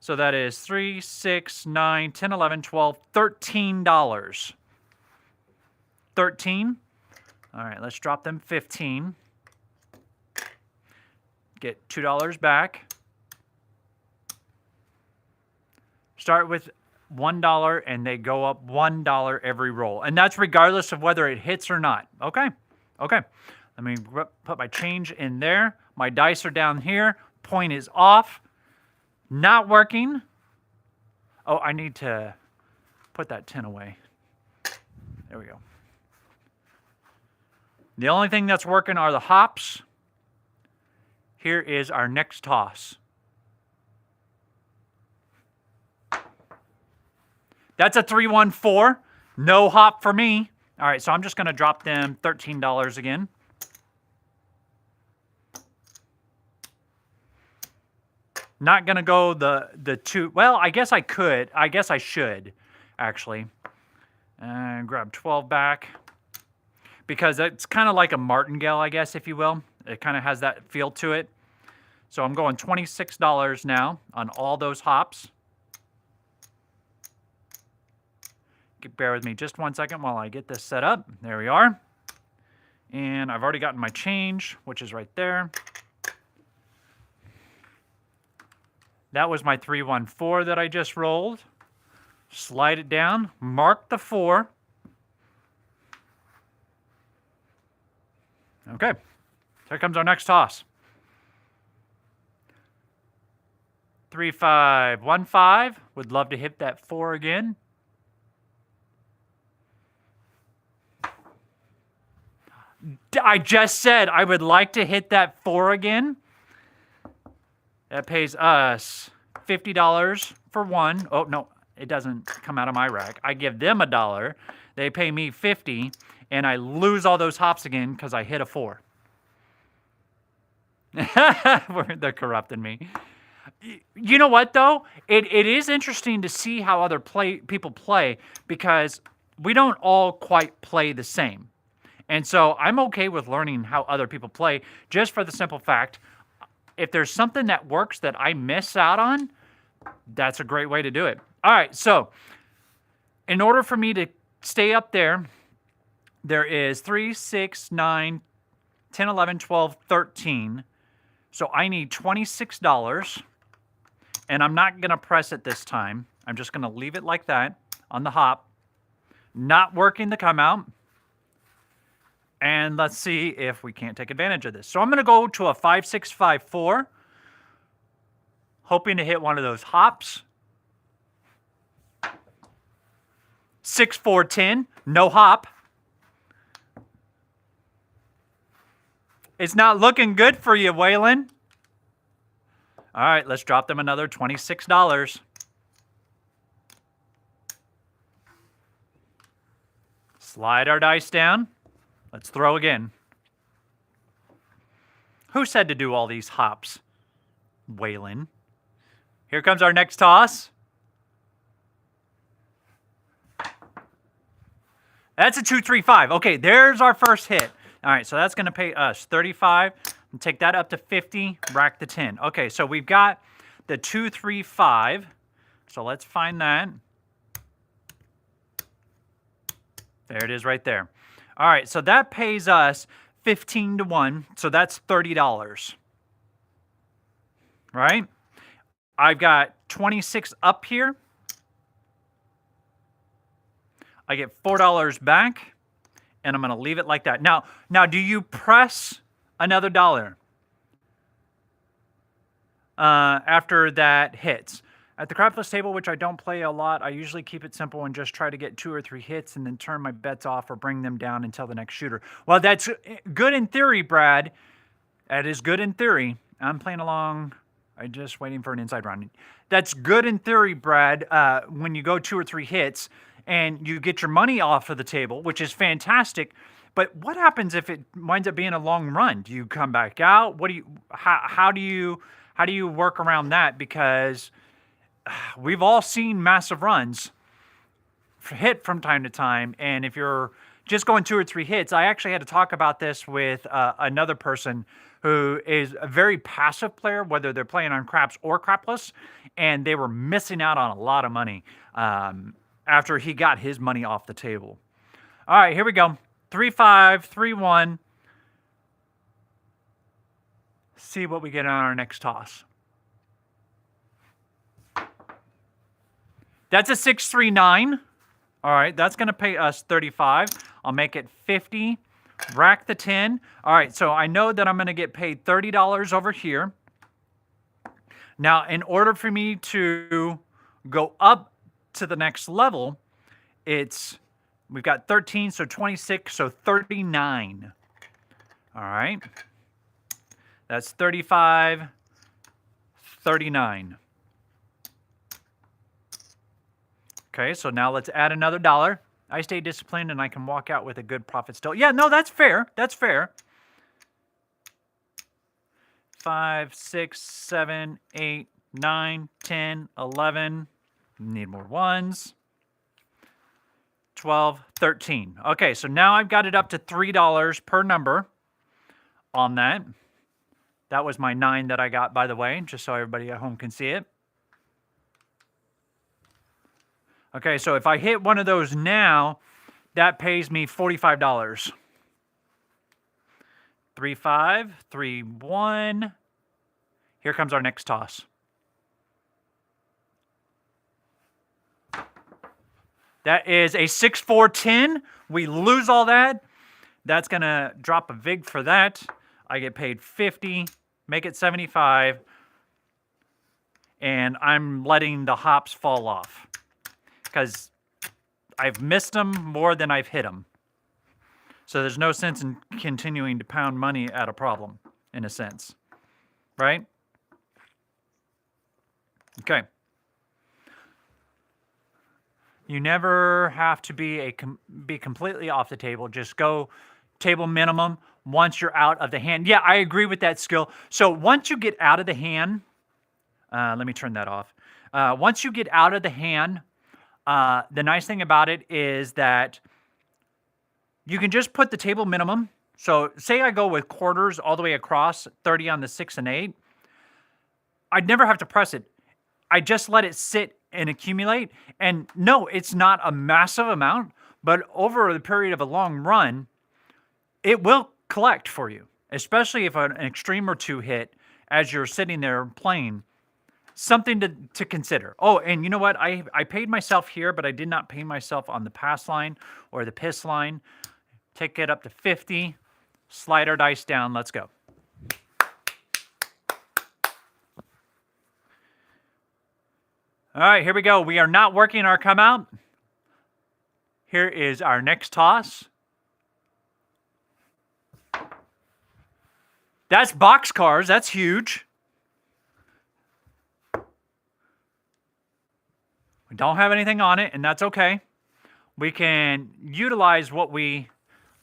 Speaker 1: so that is 3, 6, 9, 10, 11, 12, $13. 13. All right, let's drop them 15. Get $2 back. Start with $1 and they go up $1 every roll. And that's regardless of whether it hits or not. Okay. Okay. Let me put my change in there. My dice are down here. Point is off. Not working. Oh, I need to put that 10 away. There we go. The only thing that's working are the hops. Here is our next toss. That's a 3-1-4. No hop for me. All right, so I'm just going to drop them $13 again. Not going to go the two. Well, I guess I could. I guess I should, actually. And grab 12 back. Because it's kind of like a martingale, I guess, if you will. It kind of has that feel to it. So I'm going $26 now on all those hops. Bear with me just 1 second while I get this set up. There we are. And I've already gotten my change, which is right there. That was my 3-1-4 that I just rolled. Slide it down. Mark the 4. Okay. Here comes our next toss. 3-5-1-5. Would love to hit that 4 again. I just said I would like to hit that 4 again. That pays us $50 for one. Oh, no, it doesn't come out of my rack. I give them $1. They pay me $50, and I lose all those hops again because I hit a 4. They're corrupting me. You know what, though? It is interesting to see how other people play because we don't all quite play the same. And so I'm okay with learning how other people play just for the simple fact, if there's something that works that I miss out on, that's a great way to do it. All right, so in order for me to stay up there, there is 3, 6, 9, 10, 11, 12, 13. So I need $26, and I'm not going to press it this time. I'm just going to leave it like that on the hop. Not working the come out. And let's see if we can't take advantage of this. So I'm going to go to a 5-6-5-4, hoping to hit one of those hops. 6-4-10, no hop. It's not looking good for you, Waylon. All right, let's drop them another $26. Slide our dice down. Let's throw again. Who said to do all these hops? Waylon. Here comes our next toss. That's a 2-3-5. Okay, there's our first hit. All right, so that's going to pay us $35. And take that up to $50. Rack the 10. Okay, so we've got the 2-3-5. So let's find that. There it is right there. All right, so that pays us 15 to 1, so that's $30. Right? I've got 26 up here. I get $4 back, and I'm going to leave it like that. Now, do you press another dollar after that hits? At the crapless table, which I don't play a lot, I usually keep it simple and just try to get 2 or 3 hits and then turn my bets off or bring them down until the next shooter. Well, that's good in theory, Brad. That is good in theory. I'm playing along. I'm just waiting for an inside round. That's good in theory, Brad, when you go 2 or 3 hits and you get your money off of the table, which is fantastic. But what happens if it winds up being a long run? Do you come back out? How do you work around that? Because we've all seen massive runs hit from time to time, and if you're just going 2 or 3 hits, I actually had to talk about this with another person who is a very passive player, whether they're playing on craps or crapless, and they were missing out on a lot of money after he got his money off the table. All right, here we go. 3-5, 3-1. See what we get on our next toss. That's a 6-3-9. All right, that's going to pay us $35. I'll make it $50 Rack the 10. All right, so I know that I'm going to get paid $30 over here. Now, in order for me to go up to the next level, we've got 13, so 26, so 39. All right. That's 35, 39. Okay, so now let's add another dollar. I stay disciplined and I can walk out with a good profit still. Yeah, no, that's fair. That's fair. 5, 6, 7, 8, 9, 10, 11. Need more ones. 12, 13. Okay, so now I've got it up to $3 per number on that. That was my 9 that I got, by the way, just so everybody at home can see it. Okay, so if I hit one of those now, that pays me $45. 3, 5, 3, 1. Here comes our next toss. That is a 6, 4, 10. We lose all that. That's going to drop a vig for that. I get paid 50, make it 75, and I'm letting the hops fall off because I've missed them more than I've hit them. So there's no sense in continuing to pound money at a problem, in a sense, right? Okay. You never have to be completely off the table. Just go table minimum once you're out of the hand. Yeah, I agree with that skill. So once you get out of the hand, let me turn that off. Once you get out of the hand, the nice thing about it is that you can just put the table minimum. So say I go with quarters all the way across, 30 on the 6 and 8. I'd never have to press it. I just let it sit and accumulate. And no, it's not a massive amount, but over the period of a long run, it will collect for you, especially if an extreme or two hit as you're sitting there playing. Something to consider. Oh, and you know what? I paid myself here, but I did not pay myself on the pass line or the piss line. Take it up to 50. Slide our dice down. Let's go. All right, here we go. We are not working our come out. Here is our next toss. That's boxcars. That's huge. We don't have anything on it, and that's okay. We can utilize what we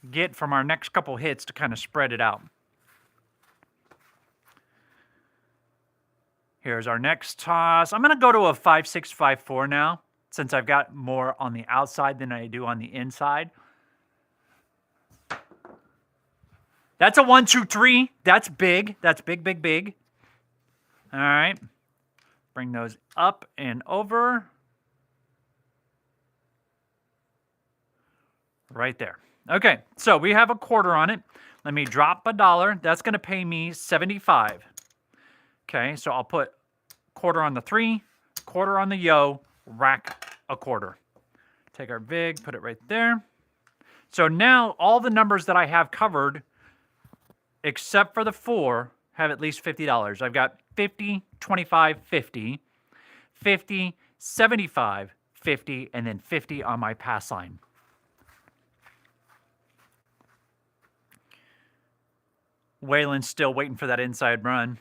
Speaker 1: get from our next couple hits to kind of spread it out. Here's our next toss. I'm going to go to a 5, 6, 5, 4 now, since I've got more on the outside than I do on the inside. That's a 1, 2, 3. That's big. That's big, big, big. All right. Bring those up and over. Right there. Okay, so we have a quarter on it. Let me drop $1. That's going to pay me 75. Okay, so I'll put quarter on the 3, quarter on the yo, rack a quarter. Take our vig, put it right there. So now all the numbers that I have covered, except for the 4, have at least $50. I've got 50, 25, 50, 50, 75, 50, and then 50 on my pass line. Waylon's still waiting for that inside run.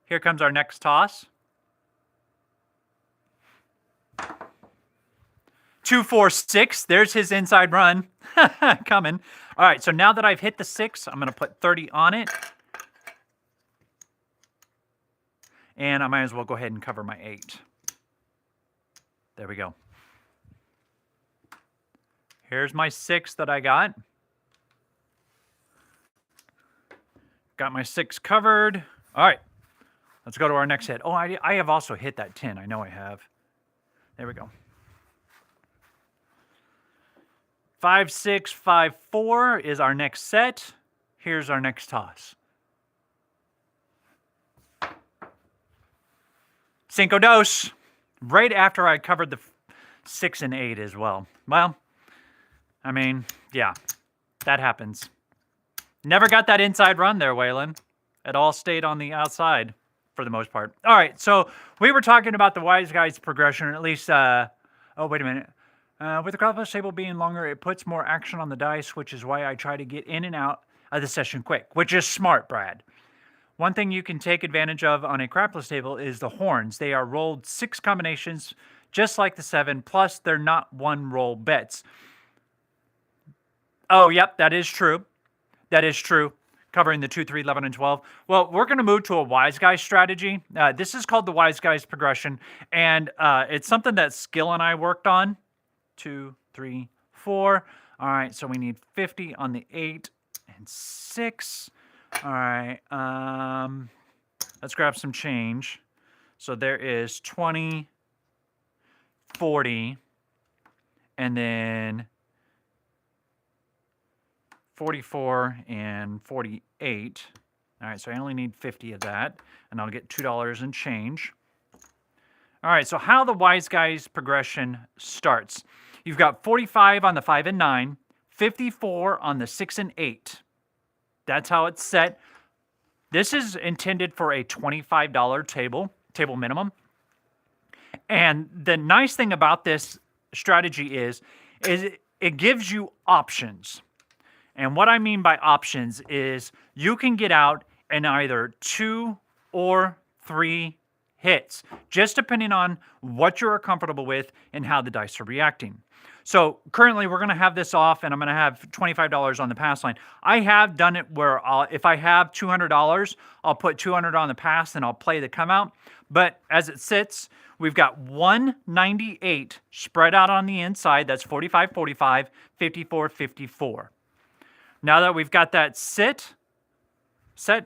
Speaker 1: Here comes our next toss. 2, 4, 6. There's his inside run. Coming. All right, so now that I've hit the 6, I'm going to put 30 on it. And I might as well go ahead and cover my 8. There we go. Here's my 6 that I got. Got my 6 covered. All right. Let's go to our next hit. Oh, I have also hit that 10. I know I have. There we go. 5, 6, 5, 4 is our next set. Here's our next toss. Cinco dos. Right after I covered the 6 and 8 as well. Well, I mean, yeah. That happens. Never got that inside run there, Waylon. It all stayed on the outside for the most part. All right, so we were talking about the Wise Guys progression, or at least, oh, wait a minute. With the crapless table being longer, it puts more action on the dice, which is why I try to get in and out of the session quick, which is smart, Brad. One thing you can take advantage of on a crapless table is the horns. They are rolled 6 combinations, just like the 7, plus they're not one roll bets. Oh, yep, that is true. That is true. Covering the 2, 3, 11, and 12. Well, we're going to move to a Wise Guys strategy. This is called the Wise Guys progression, and it's something that Skill and I worked on. 2, 3, 4. All right, so we need 50 on the 8 and 6. All right, let's grab some change. So there is 20, 40, and then 44 and 48. All right, so I only need 50 of that, and I'll get $2 and change. All right, so how the Wise Guys progression starts. You've got 45 on the 5 and 9, 54 on the 6 and 8. That's how it's set. This is intended for a $25 table minimum. And the nice thing about this strategy is it gives you options. And what I mean by options is you can get out in either 2 or 3 hits, just depending on what you're comfortable with and how the dice are reacting. So currently we're going to have this off, and I'm going to have $25 on the pass line. I have done it where if I have $200, I'll put $200 on the pass and I'll play the come out. But as it sits, we've got 198 spread out on the inside. That's 45, 45, 54, 54. Now that we've got that set,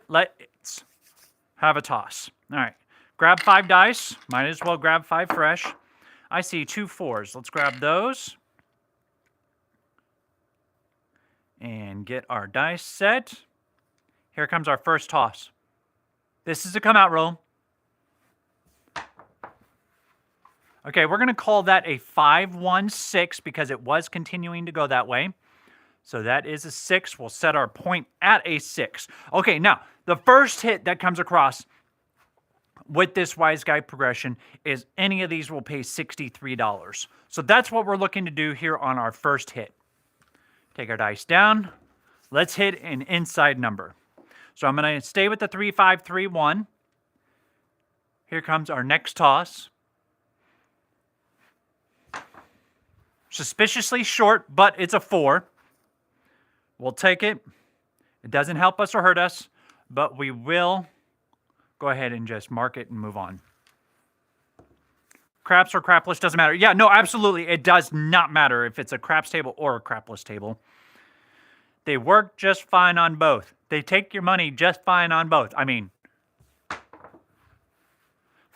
Speaker 1: let's have a toss. All right, grab 5 dice. Might as well grab 5 fresh. I see 2 4s. Let's grab those. And get our dice set. Here comes our first toss. This is a come out roll. Okay, we're going to call that a 5-1-6 because it was continuing to go that way. So that is a 6. We'll set our point at a 6. Okay, now, the first hit that comes across with this Wise Guy progression is any of these will pay $63. So that's what we're looking to do here on our first hit. Take our dice down. Let's hit an inside number. So I'm going to stay with the 3, 5, 3, 1. Here comes our next toss. Suspiciously short, but it's a 4. We'll take it. It doesn't help us or hurt us, but we will go ahead and just mark it and move on. Craps or crapless, doesn't matter. Yeah, no, absolutely. It does not matter if it's a craps table or a crapless table. They work just fine on both. They take your money just fine on both. I mean,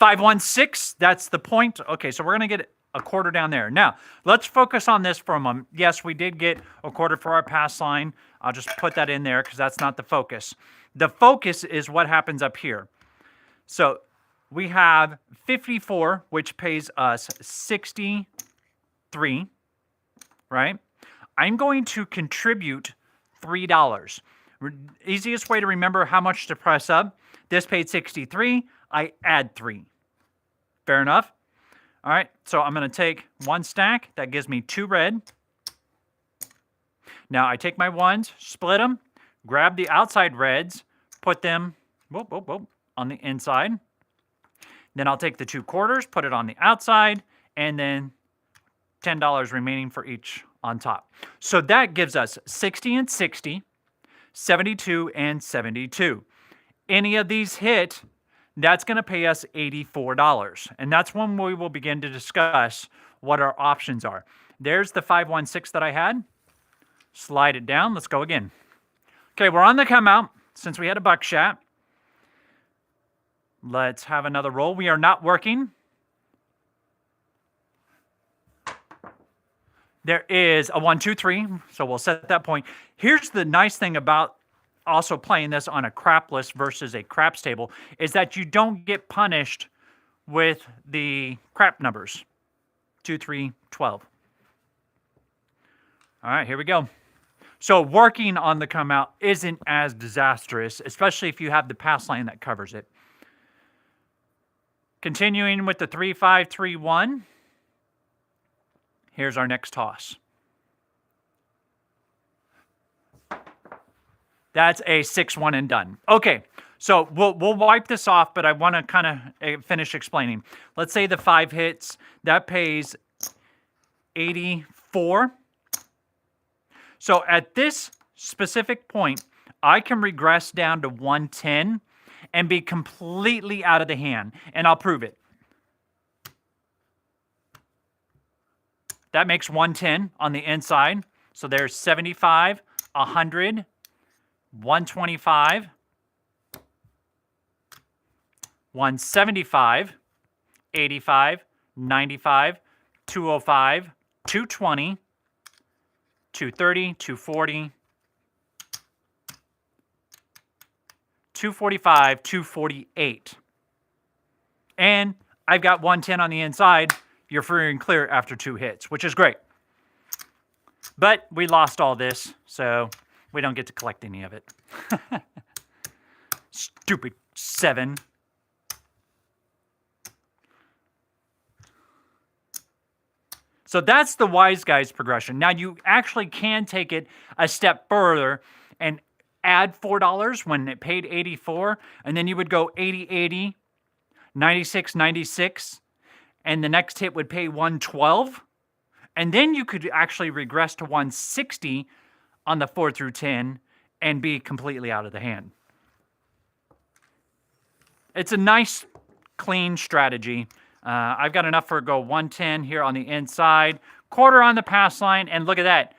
Speaker 1: 5-1-6, that's the point. Okay, so we're going to get a quarter down there. Now, let's focus on this for a moment. Yes, we did get a quarter for our pass line. I'll just put that in there because that's not the focus. The focus is what happens up here. So we have 54, which pays us 63, right? I'm going to contribute $3. Easiest way to remember how much to press up. This paid 63. I add 3. Fair enough? All right, so I'm going to take 1 stack. That gives me 2 red. Now I take my 1s, split them, grab the outside reds, put them on the inside. Then I'll take the 2 quarters, put it on the outside, and then $10 remaining for each on top. So that gives us 60 and 60, 72 and 72. Any of these hit, that's going to pay us $84. And that's when we will begin to discuss what our options are. There's the 5-1-6 that I had. Slide it down. Let's go again. Okay, we're on the come out since we had a buckshot. Let's have another roll. We are not working. There is a 1, 2, 3, so we'll set that point. Here's the nice thing about also playing this on a crapless versus a craps table is that you don't get punished with the crap numbers. 2, 3, 12. All right, here we go. So working on the come out isn't as disastrous, especially if you have the pass line that covers it. Continuing with the 3-5-3-1. Here's our next toss. That's a 6-1 and done. Okay, so we'll wipe this off, but I want to kind of finish explaining. Let's say the 5 hits. That pays 84. So at this specific point, I can regress down to 110 and be completely out of the hand, and I'll prove it. That makes 110 on the inside. So there's 75, 100, 125, 175, 85, 95, 205, 220, 230, 240, 245, 248. And I've got 110 on the inside. You're free and clear after 2 hits, which is great. But we lost all this, so we don't get to collect any of it. Stupid 7. So that's the wise guy's progression. Now you actually can take it a step further and add $4 when it paid 84, and then you would go 80-80, 96-96, and the next hit would pay 112, and then you could actually regress to 160 on the 4 through 10 and be completely out of the hand. It's a nice, clean strategy. I've got enough for go 110 here on the inside, quarter on the pass line, and look at that,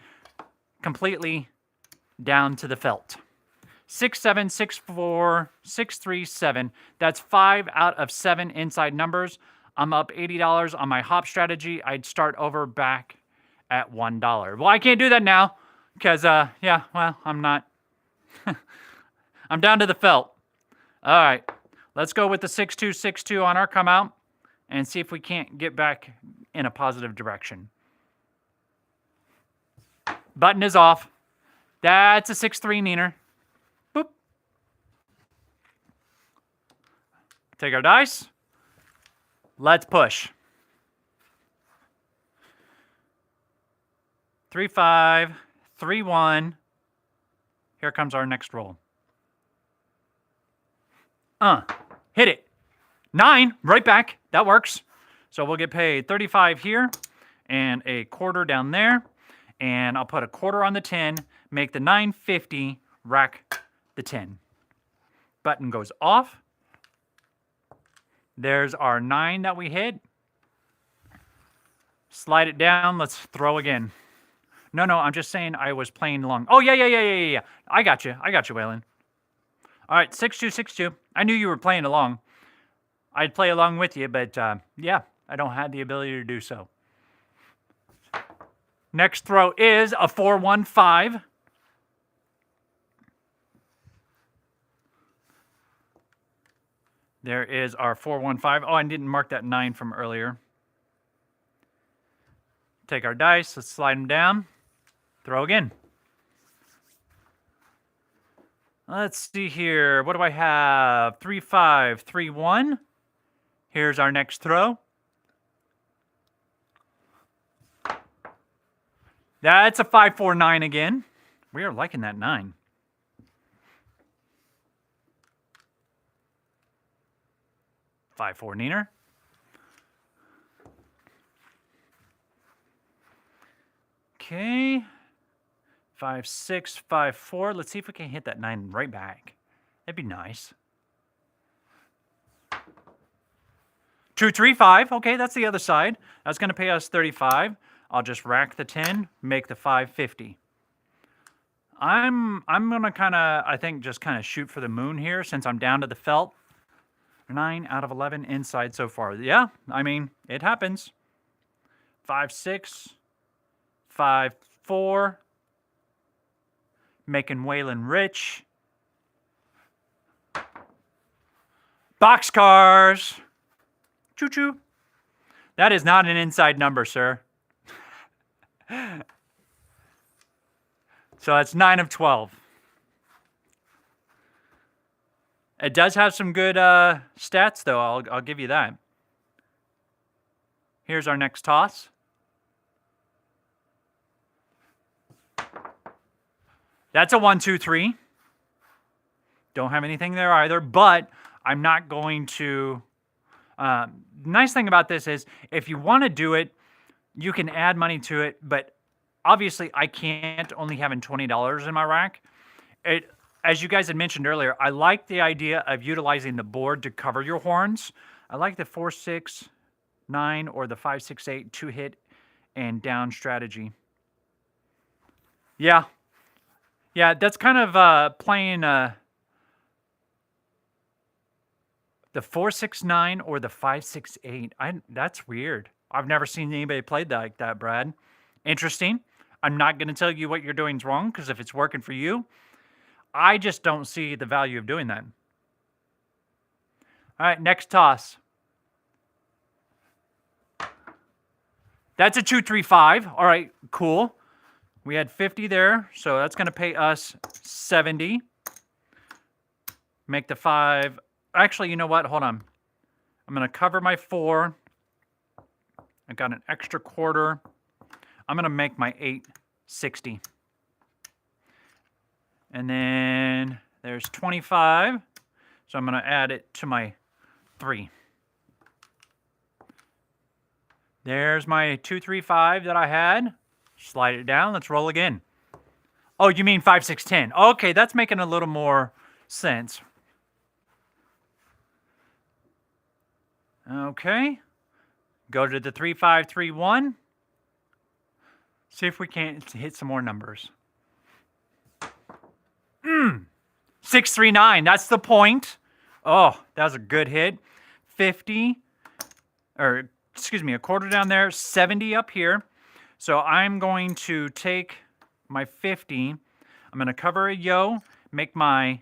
Speaker 1: completely down to the felt. 6-7, 6-4, 6-3-7. That's 5 out of 7 inside numbers. I'm up $80 on my hop strategy. I'd start over back at $1. Well, I can't do that now because, yeah, well, I'm not. I'm down to the felt. All right, let's go with the 6-2, 6-2 on our come out and see if we can't get back in a positive direction. Button is off. That's a 6-3 neener. Boop. Take our dice. Let's push. 3-5, 3-1. Here comes our next roll. Hit it. 9, right back. That works. So we'll get paid 35 here and a quarter down there. And I'll put a quarter on the 10, make the 950, rack the 10. Button goes off. There's our 9 that we hit. Slide it down. Let's throw again. No, I'm just saying I was playing along. Oh, yeah. I got you, Waylon. All right, 6-2, 6-2. I knew you were playing along. I'd play along with you, but yeah, I don't have the ability to do so. Next throw is a 4-1-5. There is our 4-1-5. Oh, I didn't mark that 9 from earlier. Take our dice. Let's slide them down. Throw again. Let's see here. What do I have? 3-5, 3-1. Here's our next throw. That's a 5-4-9 again. We are liking that 9. $5-4 neener. Okay. 5-6, 5-4. Let's see if we can hit that 9 right back. That'd be nice. 2-3-5. Okay, that's the other side. That's going to pay us 35. I'll just rack the 10, make the 550. I'm going to kind of, I think, just kind of shoot for the moon here since I'm down to the felt. 9 out of 11 inside so far. Yeah, I mean, it happens. 5-6, 5-4. Making Waylon rich. Boxcars. Choo-choo. That is not an inside number, sir. So that's 9 of 12. It does have some good stats, though. I'll give you that. Here's our next toss. That's a 1, 2, 3. Don't have anything there either, but I'm not going to... nice thing about this is if you want to do it, you can add money to it, but obviously I can't, only having $20 in my rack. As you guys had mentioned earlier, I like the idea of utilizing the board to cover your horns. I like the 4, 6, 9 or the 5, 6, 8 2-hit and down strategy. Yeah. Yeah, that's kind of playing the 4, 6, 9 or the 5, 6, 8. That's weird. I've never seen anybody play like that, Brad. Interesting. I'm not going to tell you what you're doing is wrong, because if it's working for you, I just don't see the value of doing that. All right, next toss. That's a 2, 3, 5. All right, cool. We had 50 there, so that's going to pay us 70. Make the 5. Actually, you know what? Hold on. I'm going to cover my 4. I got an extra quarter. I'm going to make my 8 60. And then there's 25. So I'm going to add it to my 3. There's my 2, 3, 5 that I had. Slide it down. Let's roll again. Oh, you mean 5, 6, 10. Okay, that's making a little more sense. Okay. Go to the 3, 5, 3, 1. See if we can't hit some more numbers. 6, 3, 9. That's the point. Oh, that was a good hit. 50. Or, excuse me, a quarter down there. 70 up here. So I'm going to take my 50. I'm going to cover a yo. Make my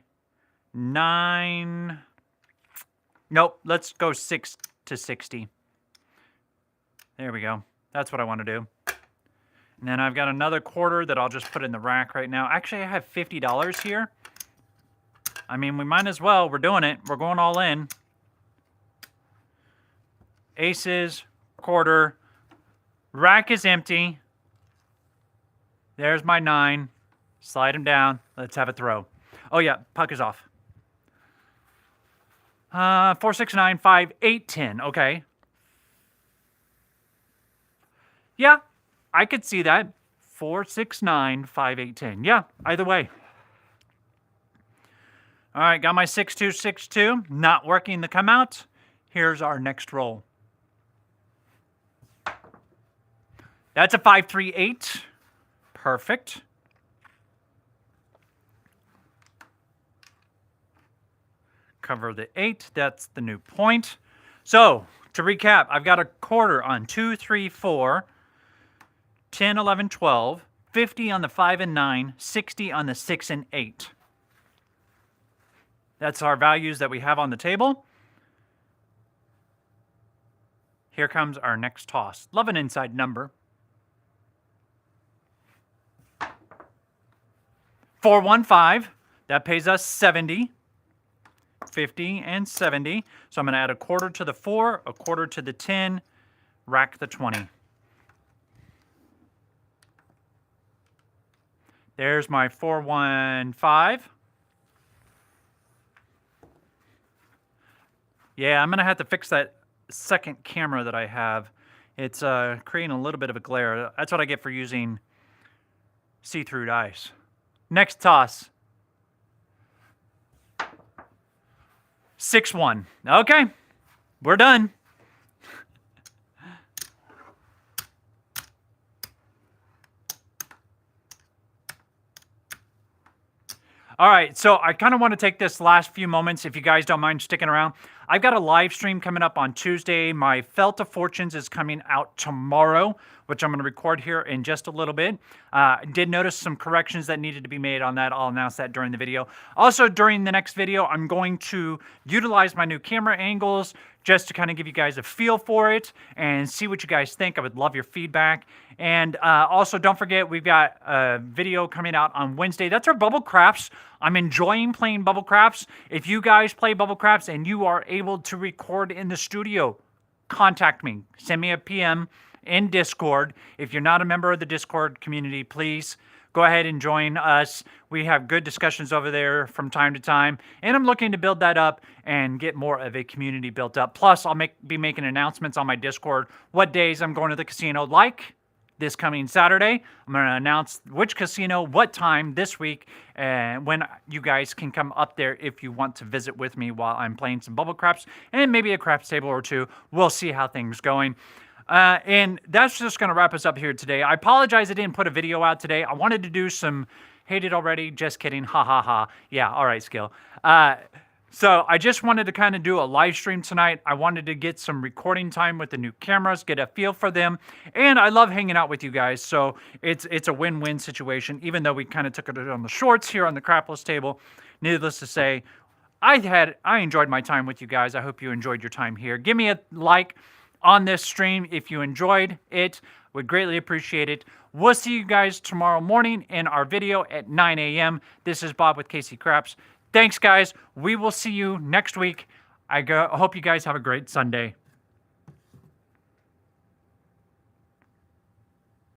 Speaker 1: 9. Nope, let's go 6 to 60. There we go. That's what I want to do. And then I've got another quarter that I'll just put in the rack right now. Actually, I have $50 here. I mean, we might as well. We're doing it. We're going all in. Aces, quarter. Rack is empty. There's my 9. Slide him down. Let's have a throw. Oh, yeah. Puck is off. 4, 6, 9, 5, 8, 10. Okay. Yeah, I could see that. 4, 6, 9, 5, 8, 10. Yeah, either way. All right, got my 6, 2, 6, 2. Not working the come out. Here's our next roll. That's a 5, 3, 8. Perfect. Cover the 8. That's the new point. So, to recap, I've got a quarter on 2, 3, 4, 10, 11, 12, 50 on the 5 and 9, 60 on the 6 and 8. That's our values that we have on the table. Here comes our next toss. Love an inside number. 4, 1, 5. That pays us 70. 50 and 70. So I'm going to add a quarter to the 4, a quarter to the 10, rack the 20. There's my 4, 1, 5. Yeah, I'm going to have to fix that second camera that I have. It's creating a little bit of a glare. That's what I get for using see-through dice. Next toss. 6, 1. Okay, we're done. All right, so I kind of want to take this last few moments, if you guys don't mind sticking around. I've got a live stream coming up on Tuesday. My Felt of Fortunes is coming out tomorrow, which I'm going to record here in just a little bit. Did notice some corrections that needed to be made on that. I'll announce that during the video. Also, during the next video, I'm going to utilize my new camera angles just to kind of give you guys a feel for it and see what you guys think. I would love your feedback. And also, don't forget, we've got a video coming out on Wednesday. That's our Bubble Crafts. I'm enjoying playing Bubble Crafts. If you guys play Bubble Crafts and you are able to record in the studio, contact me. Send me a PM in Discord. If you're not a member of the Discord community, please go ahead and join us. We have good discussions over there from time to time, and I'm looking to build that up and get more of a community built up. Plus, I'll be making announcements on my Discord what days I'm going to the casino, like this coming Saturday. I'm going to announce which casino, what time this week, and when you guys can come up there if you want to visit with me while I'm playing some Bubble Craps and maybe a craps table or two. We'll see how things going. And that's just going to wrap us up here today. I apologize I didn't put a video out today. I wanted to do some... Hate it already? Just kidding. Ha ha ha. Yeah, all right, Skill. So I just wanted to kind of do a live stream tonight. I wanted to get some recording time with the new cameras, get a feel for them. And I love hanging out with you guys. So it's a win-win situation, even though we kind of took it on the shorts here on the Crapless table. Needless to say, I enjoyed my time with you guys. I hope you enjoyed your time here. Give me a like on this stream if you enjoyed it. Would greatly appreciate it. We'll see you guys tomorrow morning in our video at 9 a.m. This is Bob with KC Craps. Thanks, guys. We will see you next week. I hope you guys have a great Sunday.